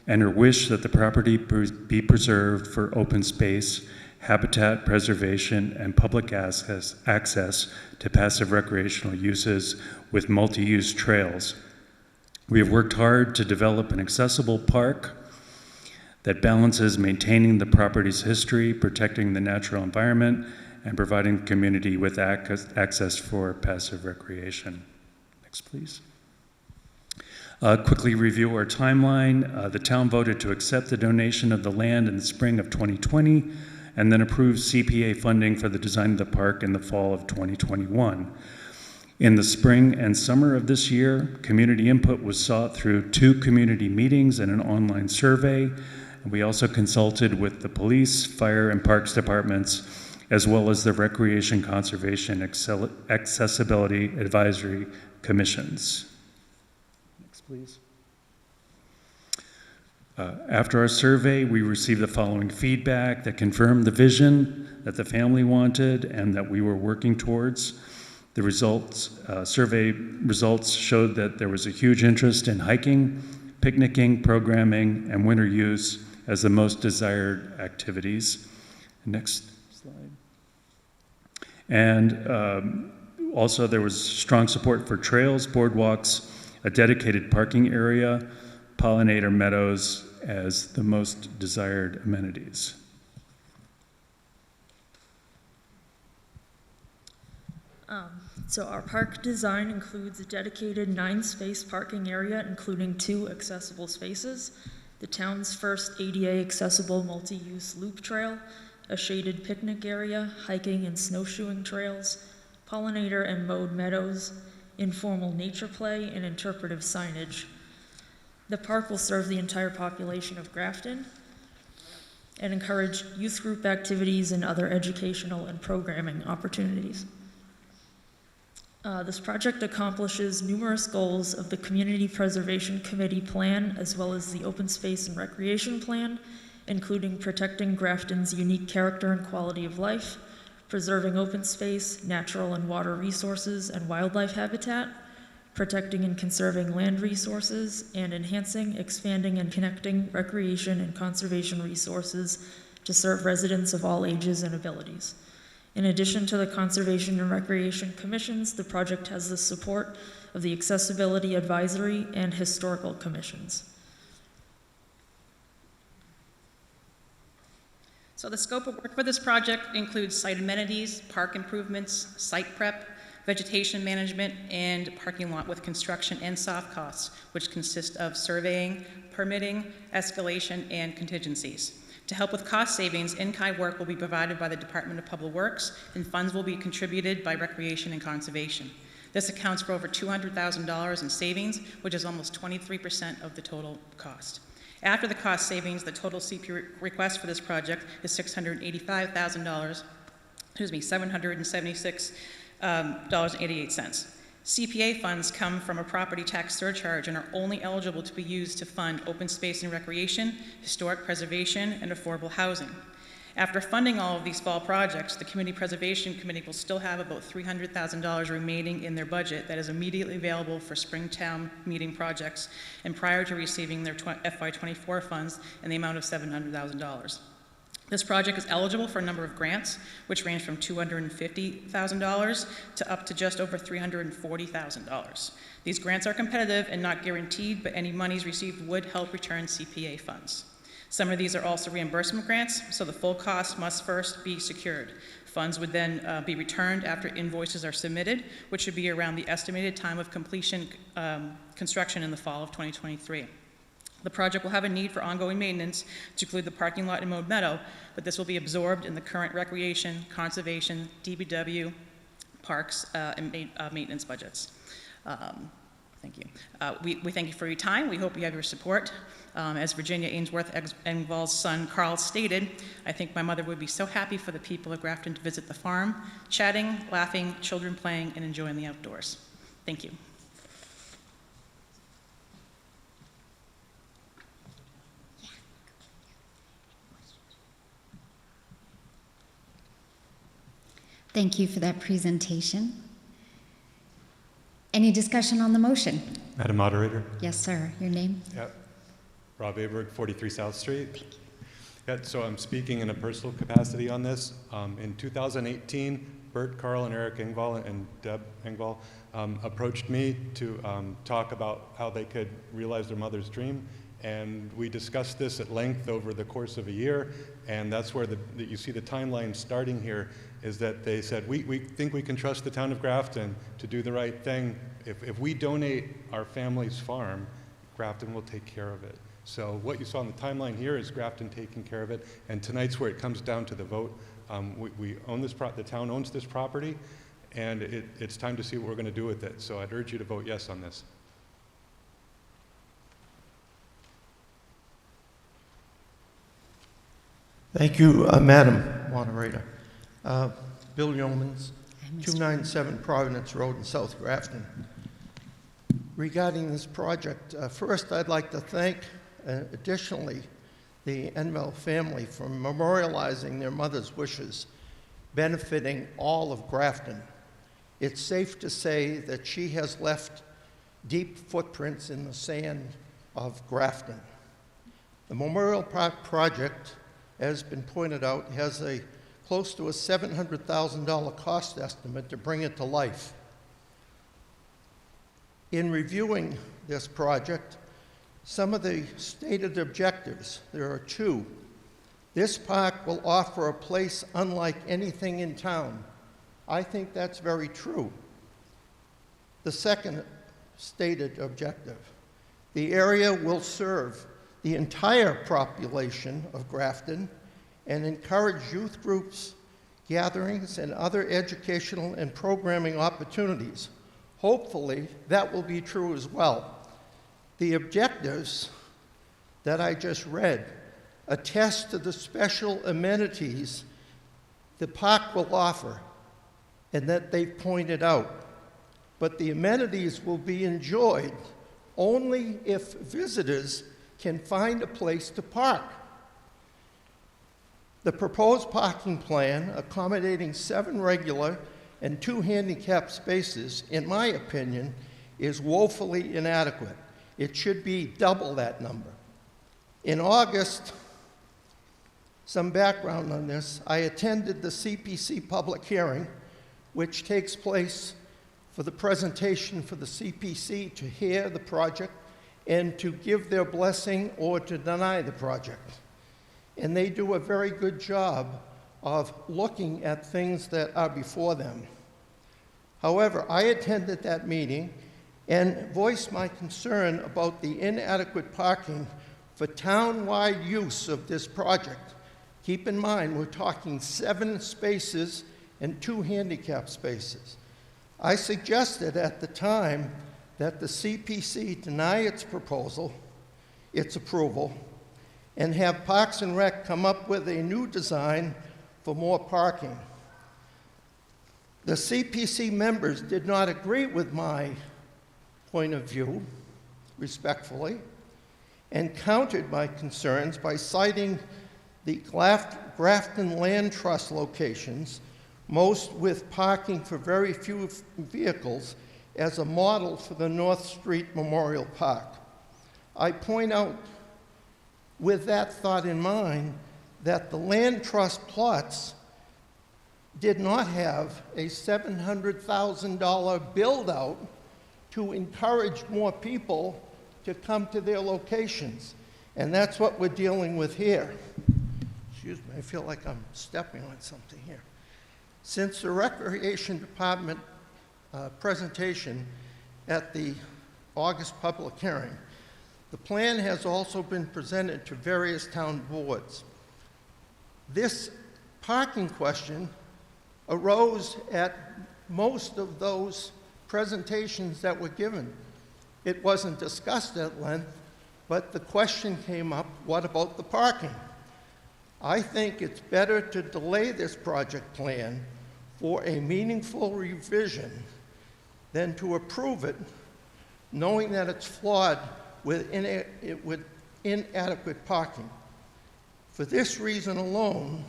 and her wish that the property be preserved for open space, habitat preservation, and public access to passive recreational uses with multi-use trails. We have worked hard to develop an accessible park that balances maintaining the property's history, protecting the natural environment, and providing the community with access for passive recreation. Next, please. Quickly review our timeline. The town voted to accept the donation of the land in the spring of 2020 and then approved CPA funding for the design of the park in the fall of 2021. In the spring and summer of this year, community input was sought through 2 community meetings and an online survey. And we also consulted with the police, fire, and parks departments, as well as the Recreation, Conservation, Accessibility Advisory Commissions. Next, please. After our survey, we received the following feedback that confirmed the vision that the family wanted and that we were working towards. The survey results showed that there was a huge interest in hiking, picnicking, programming, and winter use as the most desired activities. Next slide. And also there was strong support for trails, boardwalks, a dedicated parking area, pollinator meadows as the most desired amenities. So our park design includes a dedicated 9-space parking area, including 2 accessible spaces, the town's first ADA accessible multi-use loop trail, a shaded picnic area, hiking and snowshoeing trails, pollinator and mowed meadows, informal nature play, and interpretive signage. The park will serve the entire population of Grafton and encourage youth group activities and other educational and programming opportunities. This project accomplishes numerous goals of the Community Preservation Committee plan, as well as the Open Space and Recreation Plan, including protecting Grafton's unique character and quality of life, preserving open space, natural and water resources, and wildlife habitat, protecting and conserving land resources, and enhancing, expanding, and connecting recreation and conservation resources to serve residents of all ages and abilities. In addition to the Conservation and Recreation Commissions, the project has the support of the Accessibility Advisory and Historical Commissions. So the scope of work for this project includes site amenities, park improvements, site prep, vegetation management, and parking lot with construction and soft costs, which consist of surveying, permitting, escalation, and contingencies. To help with cost savings, in-kind work will be provided by the Department of Public Works, and funds will be contributed by Recreation and Conservation. This accounts for over $200,000 in savings, which is almost 23% of the total cost. After the cost savings, the total CP request for this project is $685,000, $776.88. CPA funds come from a property tax surcharge and are only eligible to be used to fund open space and recreation, historic preservation, and affordable housing. After funding all of these fall projects, the Community Preservation Committee will still have about $300,000 remaining in their budget that is immediately available for Springtown meeting projects and prior to receiving their FY24 funds in the amount of $700,000. This project is eligible for a number of grants, which range from $250,000 to up to just over $340,000. These grants are competitive and not guaranteed, but any monies received would help return CPA funds. Some of these are also reimbursement grants, so the full cost must first be secured. Funds would then be returned after invoices are submitted, which should be around the estimated time of completion construction in the fall of 2023. The project will have a need for ongoing maintenance to include the parking lot in Mode Meadow, but this will be absorbed in the current recreation, conservation, DPW, parks, and maintenance budgets. Thank you. We thank you for your time. We hope you have your support. As Virginia Ainsworth Engvall's son, Carl, stated, I think my mother would be so happy for the people of Grafton to visit the farm, chatting, laughing, children playing, and enjoying the outdoors. Thank you. Thank you for that presentation. Any discussion on the motion? Madam Moderator? Yes, sir. Your name? Yep. Rob Aberg, 43 South Street. Yeah, so I'm speaking in a personal capacity on this. In 2018, Bert, Carl, and Eric Engvall and Deb Engvall approached me to talk about how they could realize their mother's dream. And we discussed this at length over the course of a year. And that's where you see the timeline starting here, is that they said, we think we can trust the town of Grafton to do the right thing. If we donate our family's farm, Grafton will take care of it. So what you saw on the timeline here is Grafton taking care of it, and tonight's where it comes down to the vote. We own this, the town owns this property, and it's time to see what we're going to do with it. So I'd urge you to vote yes on this. Thank you, Madam Moderator. Bill Yeomans, 297 Provenance Road in South Grafton. Regarding this project, first I'd like to thank additionally the Envell family for memorializing their mother's wishes, benefiting all of Grafton. It's safe to say that she has left deep footprints in the sand of Grafton. The Memorial Park project, as has been pointed out, has a close to a $700,000 cost estimate to bring it to life. In reviewing this project, some of the stated objectives, there are two. This park will offer a place unlike anything in town. I think that's very true. The second stated objective, the area will serve the entire population of Grafton and encourage youth groups, gatherings, and other educational and programming opportunities. Hopefully, that will be true as well. The objectives that I just read attest to the special amenities the park will offer and that they've pointed out. But the amenities will be enjoyed only if visitors can find a place to park. The proposed parking plan, accommodating 7 regular and 2 handicap spaces, in my opinion, is woefully inadequate. It should be double that number. In August, some background on this, I attended the CPC public hearing, which takes place for the presentation for the CPC to hear the project and to give their blessing or to deny the project. And they do a very good job of looking at things that are before them. However, I attended that meeting and voiced my concern about the inadequate parking for town-wide use of this project. Keep in mind, we're talking 7 spaces and 2 handicap spaces. I suggested at the time that the CPC deny its proposal, its approval, and have Parks and Rec come up with a new design for more parking. The CPC members did not agree with my point of view, respectfully, and countered my concerns by citing the Grafton Land Trust locations, most with parking for very few vehicles, as a model for the North Street Memorial Park. I point out, with that thought in mind, that the land trust plots did not have a $700,000 build-out to encourage more people to come to their locations. And that's what we're dealing with here. Excuse me, I feel like I'm stepping on something here. Since the Recreation Department presentation at the August public hearing, the plan has also been presented to various town boards. This parking question arose at most of those presentations that were given. It wasn't discussed at length, but the question came up, what about the parking? I think it's better to delay this project plan for a meaningful revision than to approve it, knowing that it's flawed with inadequate parking. For this reason alone,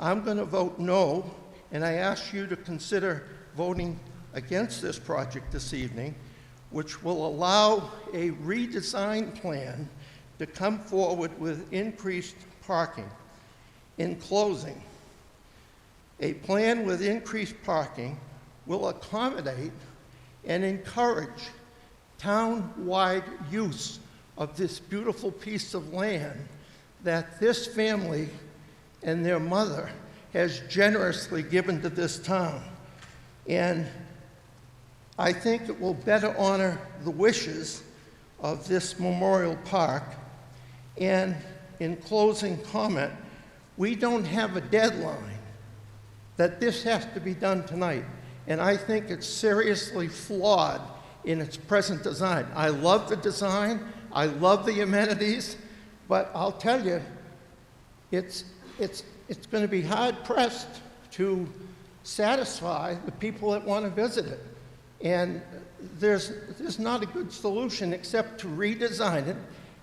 I'm going to vote no, and I ask you to consider voting against this project this evening, which will allow a redesigned plan to come forward with increased parking. In closing, a plan with increased parking will accommodate and encourage town-wide use of this beautiful piece of land that this family and their mother has generously given to this town. And I think it will better honor the wishes of this memorial park. And in closing comment, we don't have a deadline that this has to be done tonight. And I think it's seriously flawed in its present design. I love the design, I love the amenities, but I'll tell you, it's going to be hard-pressed to satisfy the people that want to visit it. And there's not a good solution except to redesign it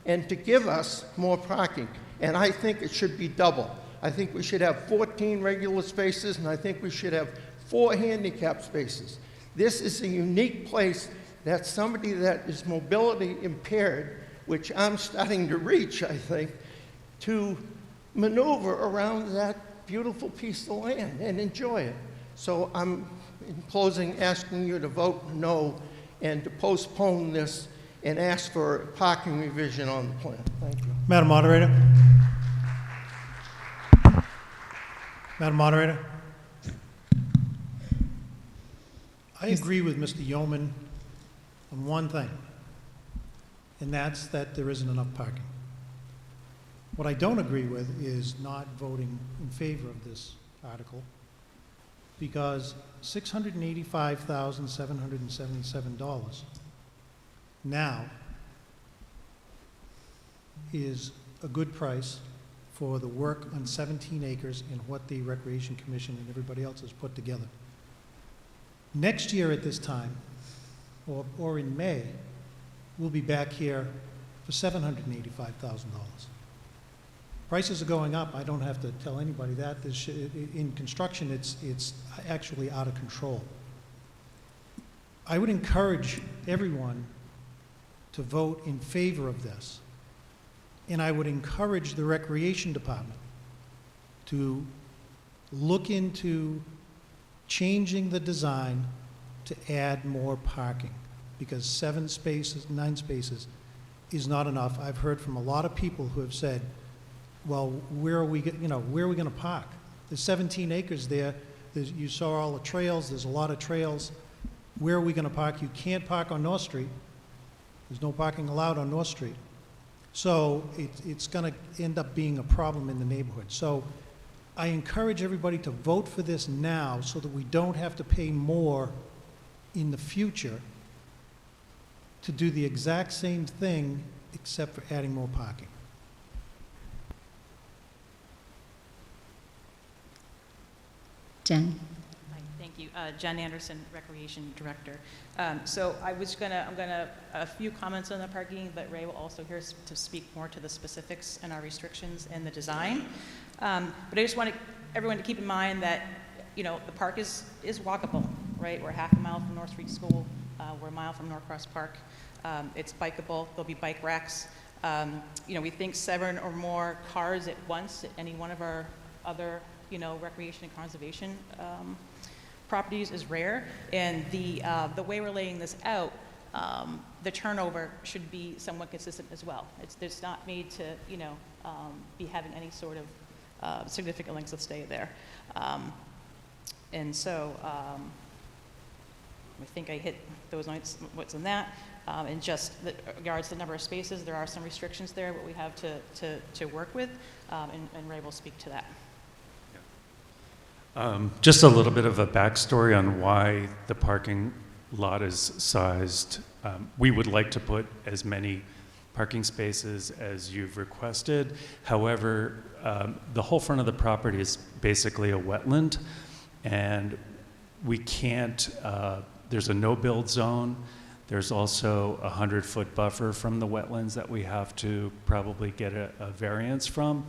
and to give us more parking. And I think it should be double. I think we should have 14 regular spaces, and I think we should have 4 handicap spaces. This is a unique place that somebody that is mobility impaired, which I'm starting to reach, I think, to maneuver around that beautiful piece of land and enjoy it. So I'm, in closing, asking you to vote no and to postpone this and ask for a parking revision on the plan. Thank you. Madam Moderator. Madam Moderator. I agree with Mr. Yeoman on one thing, and that's that there isn't enough parking. What I don't agree with is not voting in favor of this article, because $685,777 now is a good price for the work on 17 acres and what the Recreation Commission and everybody else has put together. Next year at this time, or in May, we'll be back here for $785,000. Prices are going up. I don't have to tell anybody that. In construction, it's actually out of control. I would encourage everyone to vote in favor of this. And I would encourage the Recreation Department to look into changing the design to add more parking, because 9 spaces is not enough. I've heard from a lot of people who have said, well, where are we going to park? There's 17 acres there. You saw all the trails. There's a lot of trails. Where are we going to park? You can't park on North Street. There's no parking allowed on North Street. So it's going to end up being a problem in the neighborhood. So I encourage everybody to vote for this now so that we don't have to pay more in the future to do the exact same thing except for adding more parking. Jen? Hi, thank you. Jen Anderson, Recreation Director. So I'm gonna, a few comments on the parking, but Ray will also here to speak more to the specifics and our restrictions and the design. But I just want everyone to keep in mind that, the park is walkable, right? We're half a mile from North Street School. We're a mile from Norcross Park. It's bikeable. There'll be bike racks. We think 7 or more cars at once at any one of our other, recreation and conservation properties is rare. And the way we're laying this out, the turnover should be somewhat consistent as well. It's not made to, be having any sort of significant lengths of stay there. And so I think I hit those notes, what's in that. And just regards to the number of spaces, there are some restrictions there, but we have to work with, and Ray will speak to that. Just a little bit of a backstory on why the parking lot is sized. We would like to put as many parking spaces as you've requested. However, the whole front of the property is basically a wetland, and we can't, there's a no-build zone. There's also a 100-foot buffer from the wetlands that we have to probably get a variance from.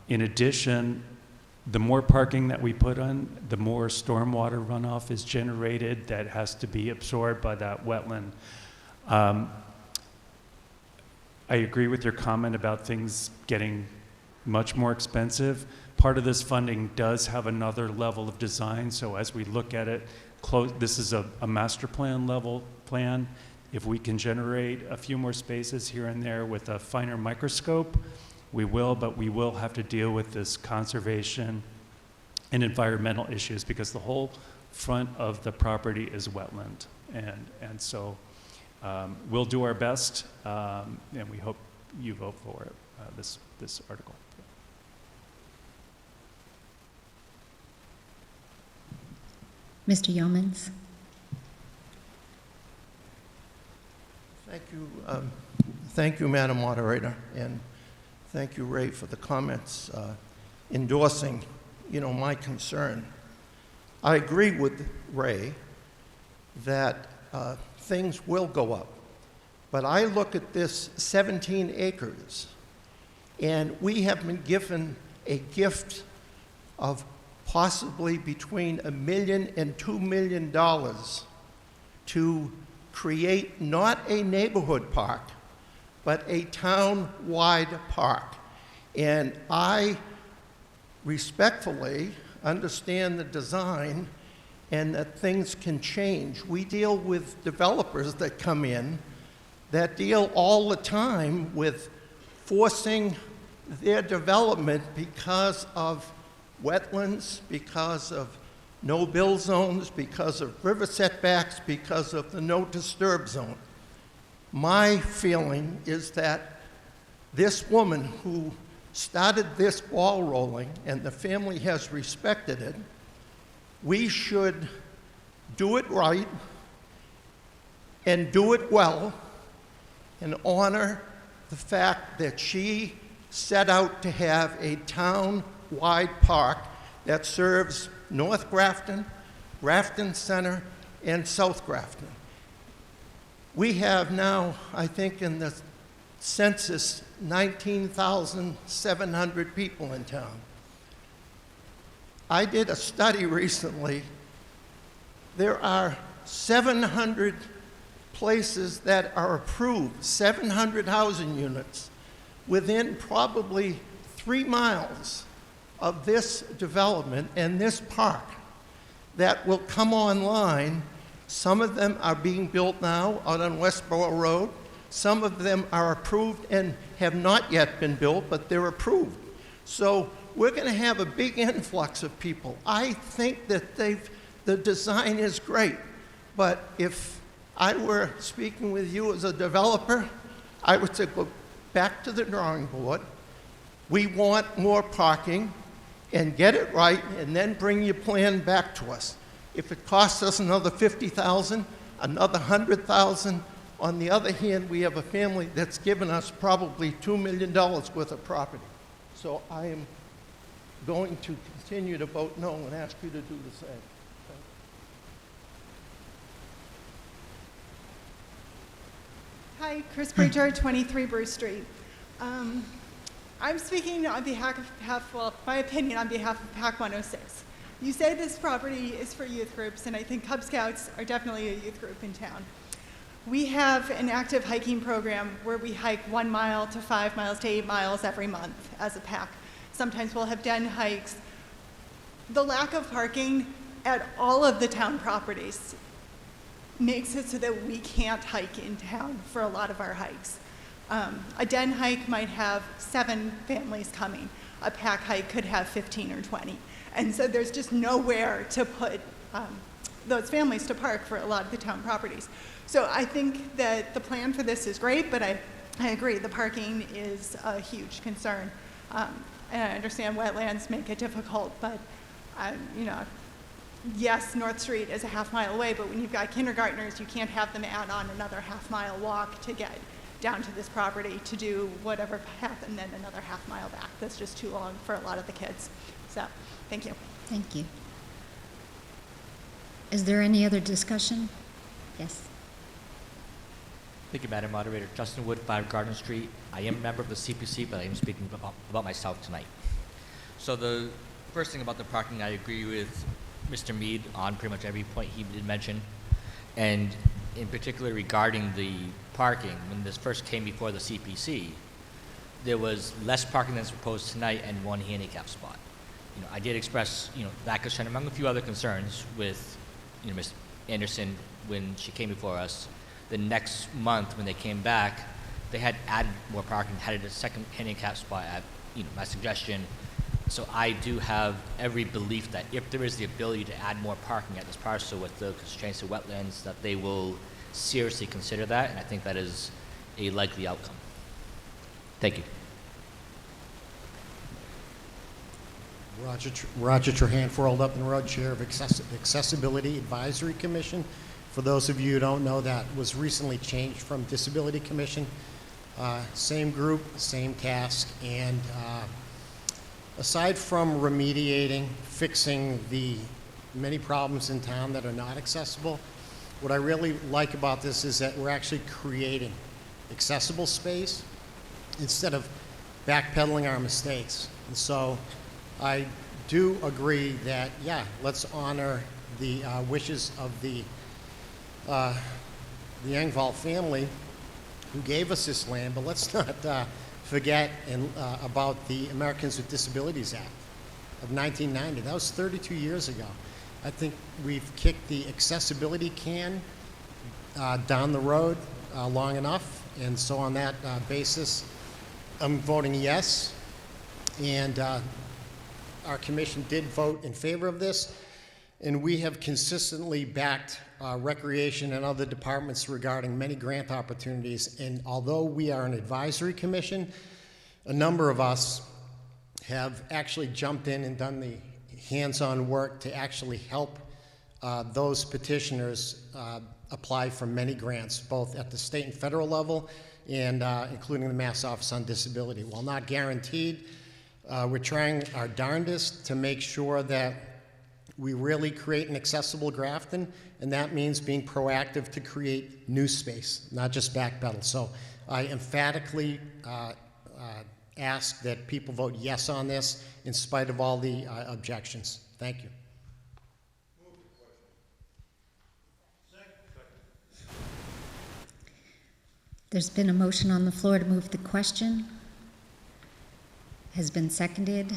In addition, the more parking that we put on, the more stormwater runoff is generated that has to be absorbed by that wetland. I agree with your comment about things getting much more expensive. Part of this funding does have another level of design, so as we look at it, this is a master plan level plan. If we can generate a few more spaces here and there with a finer microscope, we will, but we will have to deal with this conservation and environmental issues because the whole front of the property is wetland. And so we'll do our best, and we hope you vote for it, this article. Mr. Yeomans? Thank you, Madam Moderator, and thank you, Ray, for the comments endorsing, my concern. I agree with Ray that things will go up, but I look at this 17 acres, and we have been given a gift of possibly between $1 million and $2 million to create not a neighborhood park, but a town-wide park. And I respectfully understand the design and that things can change. We deal with developers that come in that deal all the time with forcing their development because of wetlands, because of no-build zones, because of river setbacks, because of the no-disturb zone. My feeling is that this woman who started this ball rolling, and the family has respected it, we should do it right and do it well and honor the fact that she set out to have a town-wide park that serves North Grafton, Grafton Center, and South Grafton. We have now, I think in the census, 19,700 people in town. I did a study recently. There are 700 places that are approved, 700 housing units within probably 3 miles of this development and this park that will come online. Some of them are being built now out on Westboro Road. Some of them are approved and have not yet been built, but they're approved. So we're going to have a big influx of people. I think that the design is great, but if I were speaking with you as a developer, I would say go back to the drawing board. We want more parking, and get it right, and then bring your plan back to us. If it costs us another $50,000, another $100,000, on the other hand, we have a family that's given us probably $2 million worth of property. So I am going to continue to vote no and ask you to do the same. Hi, Chris Bridger, 23 Bruce Street. I'm speaking on behalf of, well, my opinion on behalf of PAC 106. You say this property is for youth groups, and I think Cub Scouts are definitely a youth group in town. We have an active hiking program where we hike 1 mile to 5 miles to 8 miles every month as a PAC. Sometimes we'll have den hikes. The lack of parking at all of the town properties makes it so that we can't hike in town for a lot of our hikes. A den hike might have 7 families coming. A PAC hike could have 15 or 20. And so there's just nowhere to put those families to park for a lot of the town properties. So I think that the plan for this is great, but I agree, the parking is a huge concern. And I understand wetlands make it difficult, but yes, North Street is a half-mile away, but when you've got kindergartners, you can't have them add on another half-mile walk to get down to this property to do whatever path and then another half-mile back. That's just too long for a lot of the kids. So, thank you. Thank you. Is there any other discussion? Yes. Thank you, Madam Moderator. Justin Wood, 5 Garden Street. I am a member of the CPC, but I am speaking about myself tonight. So the first thing about the parking, I agree with Mr. Mead on pretty much every point he did mention. And in particular regarding the parking, when this first came before the CPC, there was less parking than is proposed tonight and 1 handicap spot. I did express, that concern among a few other concerns with, Ms. Anderson when she came before us. The next month when they came back, they had added more parking, added a second handicap spot at, my suggestion. So I do have every belief that if there is the ability to add more parking at this parcel with the constraints of wetlands, that they will seriously consider that, and I think that is a likely outcome. Thank you. Roger Trahan, for Old Upton Road, Chair of Accessibility Advisory Commission. For those of you who don't know, that was recently changed from Disability Commission. Same group, same task, and aside from remediating, fixing the many problems in town that are not accessible, what I really like about this is that we're actually creating accessible space instead of backpedaling our mistakes. And so I do agree that, yeah, let's honor the wishes of the Engvall family who gave us this land, but let's not forget about the Americans with Disabilities Act of 1990. That was 32 years ago. I think we've kicked the accessibility can down the road long enough, and so on that basis, I'm voting yes. And our commission did vote in favor of this, and we have consistently backed recreation and other departments regarding many grant opportunities. And although we are an advisory commission, a number of us have actually jumped in and done the hands-on work to actually help those petitioners apply for many grants, both at the state and federal level, and including the Mass Office on Disability. While not guaranteed, we're trying our darndest to make sure that we really create an accessible Grafton, and that means being proactive to create new space, not just backpedal. So I emphatically ask that people vote yes on this in spite of all the objections. Thank you. There's been a motion on the floor to move the question. Has been seconded.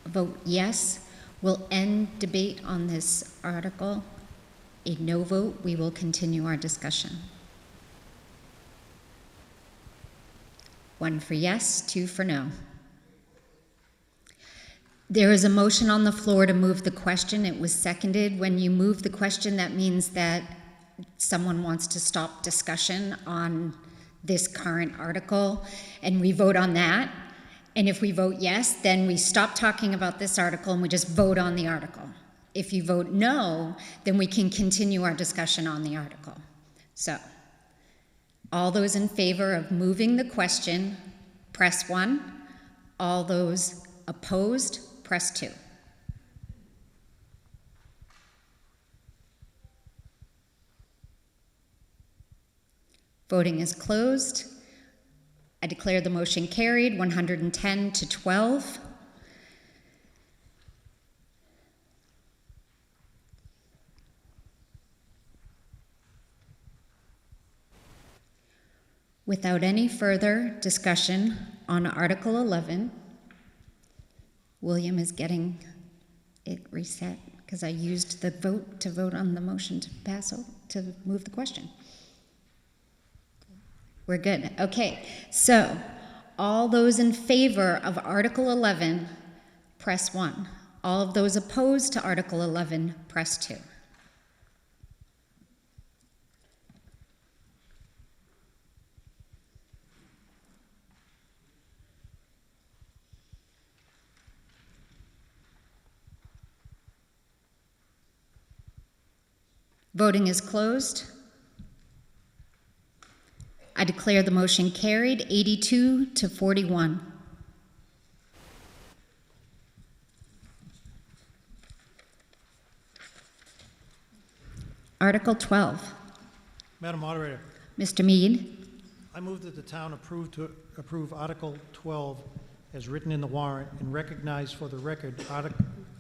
Vote yes will end debate on this article. A no vote, we will continue our discussion. 1 for yes, 2 for no. There is a motion on the floor to move the question. It was seconded. When you move the question, that means that someone wants to stop discussion on this current article, and we vote on that. And if we vote yes, then we stop talking about this article and we just vote on the article. If you vote no, then we can continue our discussion on the article. So, all those in favor of moving the question, press 1. All those opposed, press 2. Voting is closed. I declare the motion carried, 110 to 12. Without any further discussion on Article 11, William is getting it reset because I used the vote to vote on the motion to pass over, to move the question. We're good. Okay, so all those in favor of Article 11, press 1. All of those opposed to Article 11, press 2. Voting is closed. I declare the motion carried, 82 to 41. Article 12. Madam Moderator. Mr. Mead. I move that the town approve Article 12 as written in the warrant and recognize for the record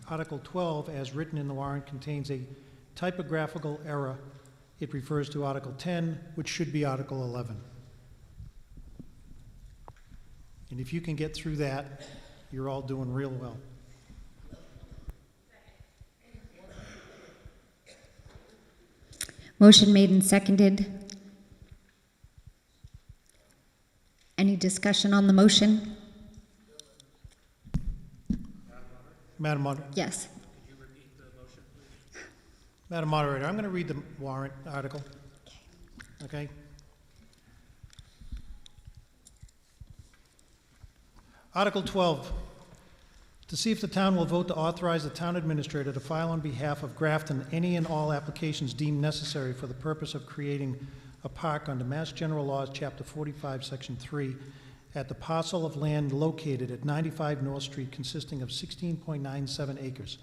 Article 12 as written in the warrant contains a typographical error. It refers to Article 10, which should be Article 11. And if you can get through that, you're all doing real well. Motion made and seconded. Any discussion on the motion? Madam Moderator? Yes. Madam Moderator, I'm going to read the warrant article. Okay? Article 12, to see if the town will vote to authorize the town administrator to file on behalf of Grafton any and all applications deemed necessary for the purpose of creating a park under Mass General Laws, Chapter 45, Section 3, at the parcel of land located at 95 North Street consisting of 16.97 acres,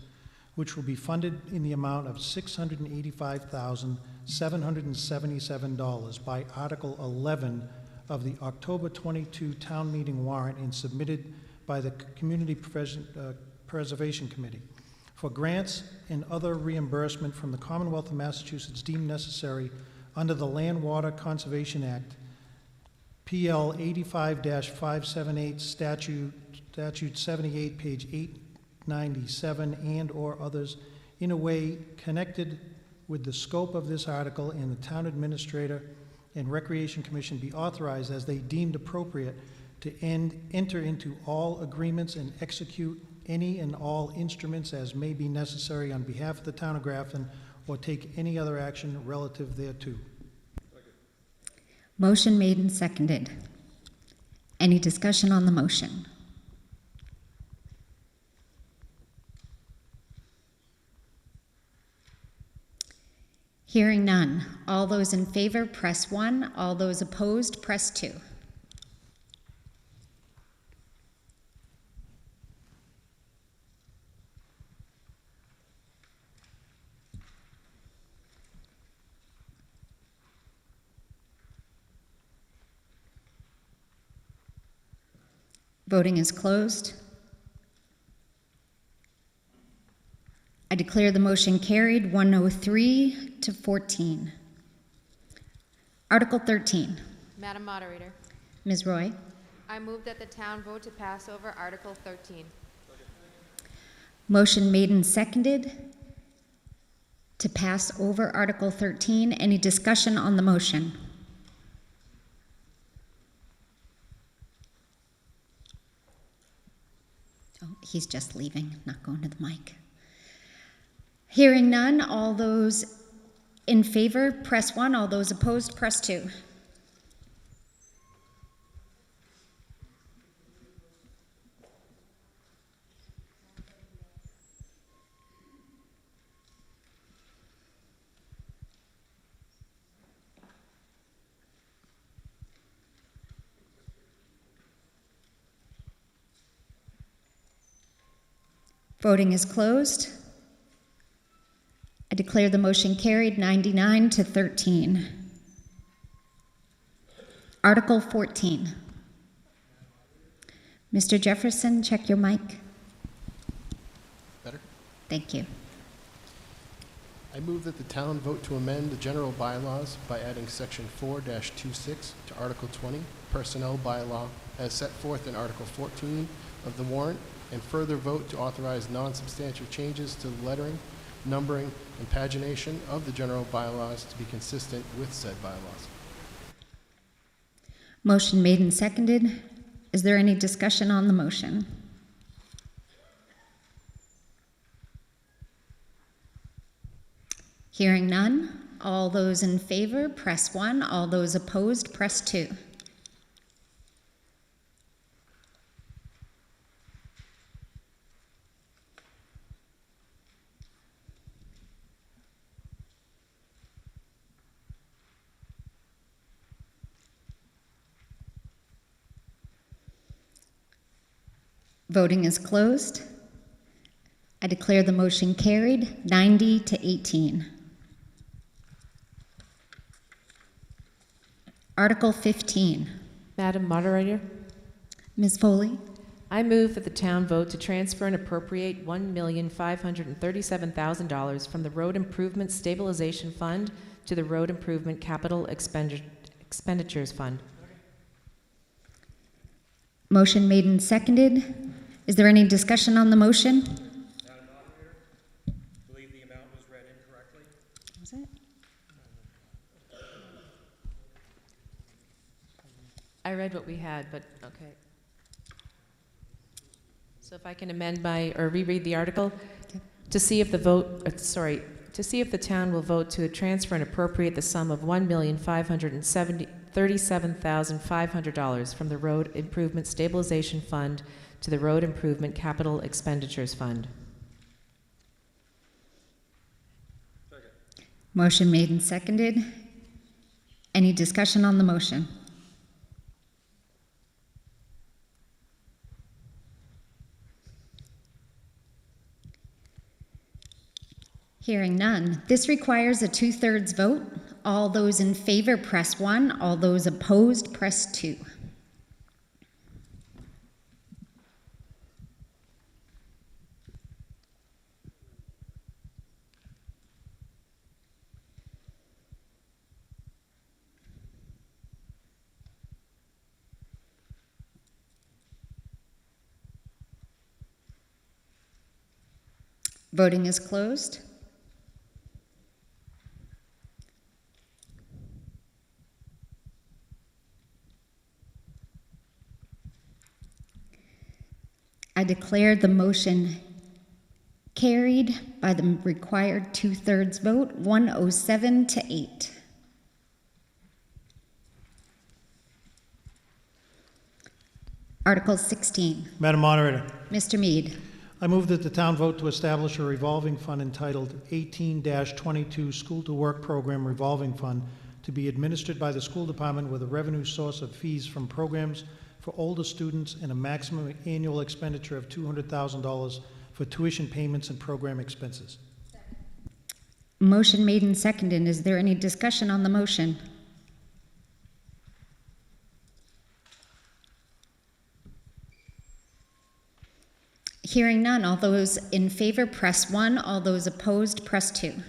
which will be funded in the amount of $685,777 by Article 11 of the October 22 town meeting warrant and submitted by the Community Preservation Committee for grants and other reimbursement from the Commonwealth of Massachusetts deemed necessary under the Land Water Conservation Act, PL 85-578, Statute 78, page 897, and or others in a way connected with the scope of this article, and the town administrator and Recreation Commission be authorized as they deemed appropriate to enter into all agreements and execute any and all instruments as may be necessary on behalf of the town of Grafton or take any other action relative thereto. Motion made and seconded. Any discussion on the motion? Hearing none. All those in favor, press 1. All those opposed, press 2. Voting is closed. I declare the motion carried, 103 to 14. Article 13. Madam Moderator, Ms. Roy. I move that the town vote to pass over Article 13. Motion made and seconded to pass over Article 13. Any discussion on the motion? Oh, he's just leaving, not going to the mic. Hearing none, all those in favor, press 1. All those opposed, press 2. Voting is closed. I declare the motion carried 99 to 13. Article 14. Mr. Jefferson, check your mic. Better? Thank you. I move that the town vote to amend the general bylaws by adding section 4-26 to Article 20, Personnel Bylaw, as set forth in Article 14 of the warrant, and further vote to authorize non-substantial changes to the lettering, numbering, and pagination of the general bylaws to be consistent with said bylaws. Motion made and seconded. Is there any discussion on the motion? Hearing none, all those in favor, press 1. All those opposed, press 2. Voting is closed. I declare the motion carried 90 to 18. Article 15. Madam Moderator, Ms. Foley. I move that the town vote to transfer and appropriate $1,537,000 from the Road Improvement Stabilization Fund to the Road Improvement Capital Expenditures Fund. Motion made and seconded. Is there any discussion on the motion? Madam Moderator, I believe the amount was read incorrectly. Was it? I read what we had, but okay. So if I can amend my, or reread the article, to see if the to see if the town will vote to transfer and appropriate the sum of $1,537,500 from the Road Improvement Stabilization Fund to the Road Improvement Capital Expenditures Fund. Second. Motion made and seconded. Any discussion on the motion? Hearing none. This requires a 2/3 vote. All those in favor, press 1. All those opposed, press 2. Voting is closed. I declare the motion carried by the required 2/3 vote, 107 to 8. Article 16. Madam Moderator, Mr. Mead. I move that the town vote to establish a revolving fund entitled 18-22 School to Work Program Revolving Fund to be administered by the school department with a revenue source of fees from programs for older students and a maximum annual expenditure of $200,000 for tuition payments and program expenses. Motion made and seconded. Is there any discussion on the motion? Hearing none. All those in favor, press 1. All those opposed, press 2.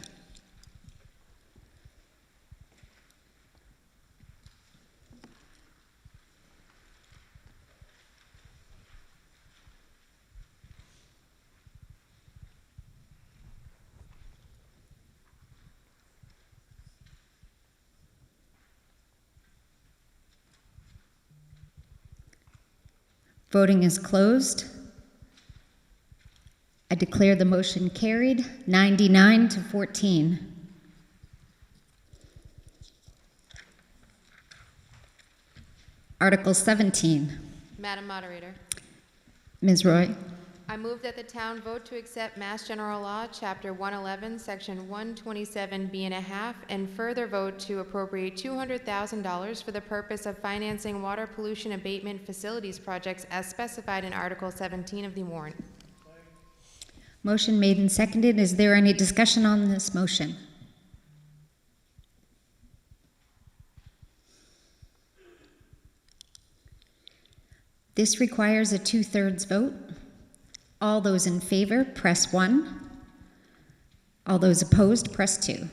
Voting is closed. I declare the motion carried, 99 to 14. Article 17. Madam Moderator, Ms. Roy. I move that the town vote to accept Mass General Law, Chapter 111, Section 127B.5, and further vote to appropriate $200,000 for the purpose of financing water pollution abatement facilities projects as specified in Article 17 of the warrant. Motion made and seconded. Is there any discussion on this motion? This requires a 2/3 vote. All those in favor, press 1. All those opposed, press 2.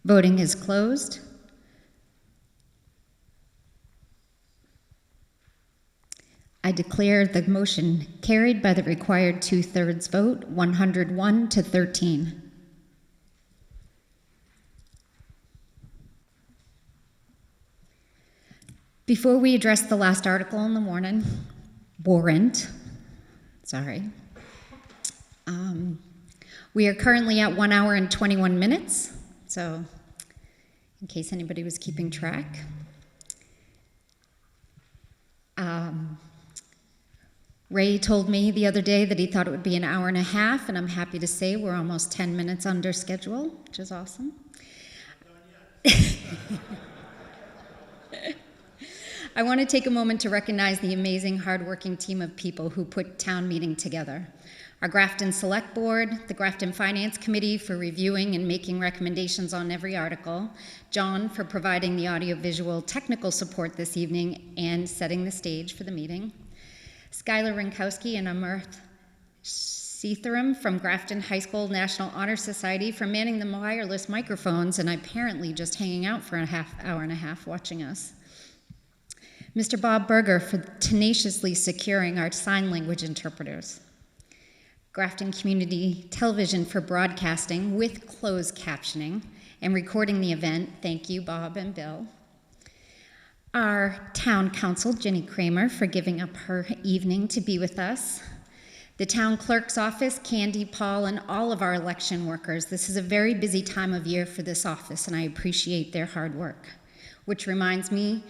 Voting is closed. I declare the motion carried by the required 2/3 vote, 101 to 13. Before we address the last article in the warrant, we are currently at 1 hour and 21 minutes, so in case anybody was keeping track. Ray told me the other day that he thought it would be an hour and a half, and I'm happy to say we're almost 10 minutes under schedule, which is awesome. I want to take a moment to recognize the amazing, hardworking team of people who put town meeting together. Our Grafton Select Board, the Grafton Finance Committee for reviewing and making recommendations on every article, John for providing the audiovisual technical support this evening and setting the stage for the meeting, Skylar Rinkowski and Amarth Seetharam from Grafton High School National Honor Society for manning the wireless microphones and apparently just hanging out for an hour and a half watching us. Mr. Bob Berger for tenaciously securing our sign language interpreters. Grafton Community Television for broadcasting with closed captioning and recording the event. Thank you, Bob and Bill. Our town council, Jenny Kramer, for giving up her evening to be with us. The town clerk's office, Candy, Paul, and all of our election workers. This is a very busy time of year for this office, and I appreciate their hard work. Which reminds me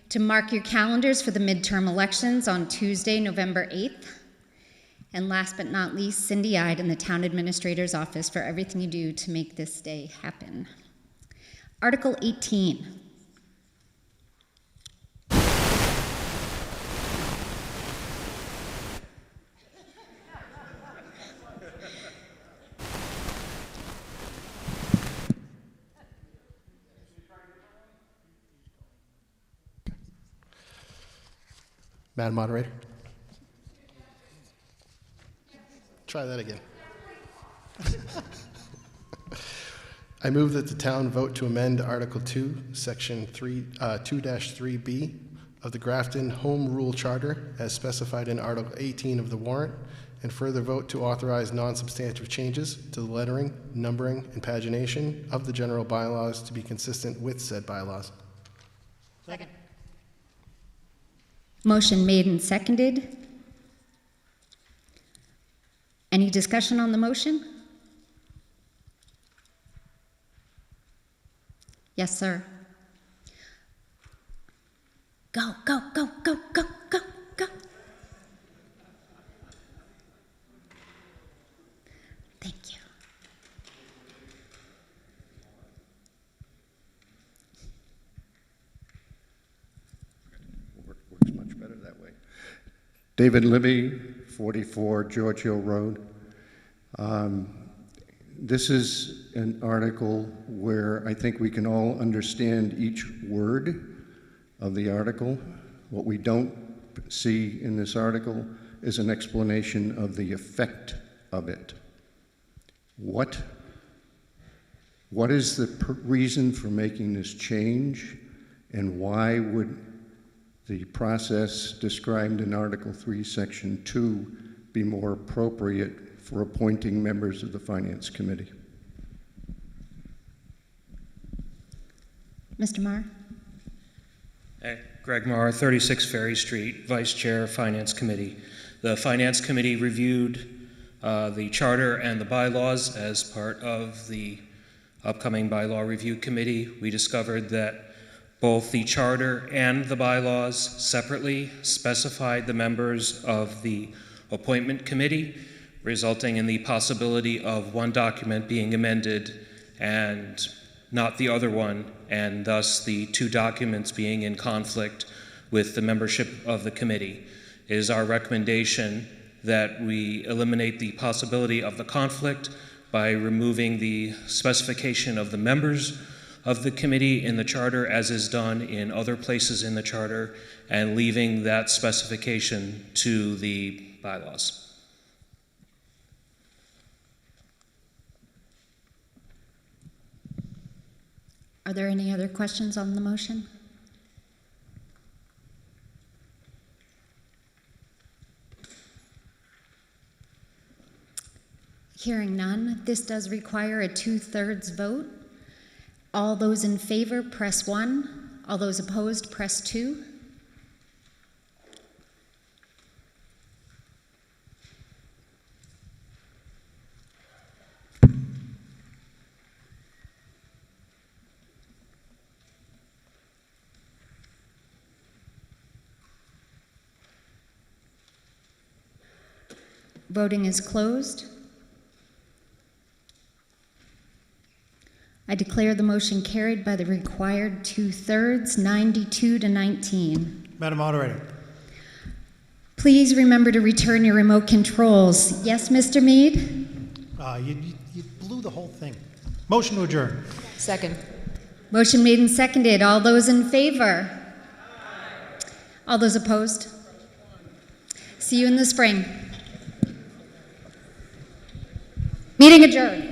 to mark your calendars for the midterm elections on Tuesday, November 8th. And last but not least, Cindy Ide in the town administrator's office for everything you do to make this day happen. Article 18. Madam Moderator. Try that again. I move that the town vote to amend Article 2, Section 2-3B of the Grafton Home Rule Charter as specified in Article 18 of the warrant, and further vote to authorize non-substantive changes to the lettering, numbering, and pagination of the general bylaws to be consistent with said bylaws. Second. Motion made and seconded. Any discussion on the motion? Yes, sir. Go, go, go, go, go, go, go. Thank you. Works much better that way. David Libby, 44 George Hill Road. This is an article where I think we can all understand each word of the article. What we don't see in this article is an explanation of the effect of it. What is the reason for making this change, and why would the process described in Article 3, Section 2 be more appropriate for appointing members of the Finance Committee. Mr. Marr? Greg Marr, 36 Ferry Street, Vice Chair, Finance Committee. The Finance Committee reviewed the charter and the bylaws as part of the upcoming bylaw review committee. We discovered that both the charter and the bylaws separately specified the members of the appointment committee, resulting in the possibility of one document being amended and not the other one, and thus the two documents being in conflict with the membership of the committee. It is our recommendation that we eliminate the possibility of the conflict by removing the specification of the members of the committee in the charter, as is done in other places in the charter, and leaving that specification to the bylaws. Are there any other questions on the motion? Hearing none, this does require a 2/3 vote. All those in favor, press 1. All those opposed, press 2. Voting is closed. I declare the motion carried by the required 2/3, 92 to 19. Madam Moderator. Please remember to return your remote controls. Yes, Mr. Mead? You blew the whole thing. Motion to adjourn. Second. Motion made and seconded. All those in favor? All those opposed? See you in the spring. Meeting adjourned.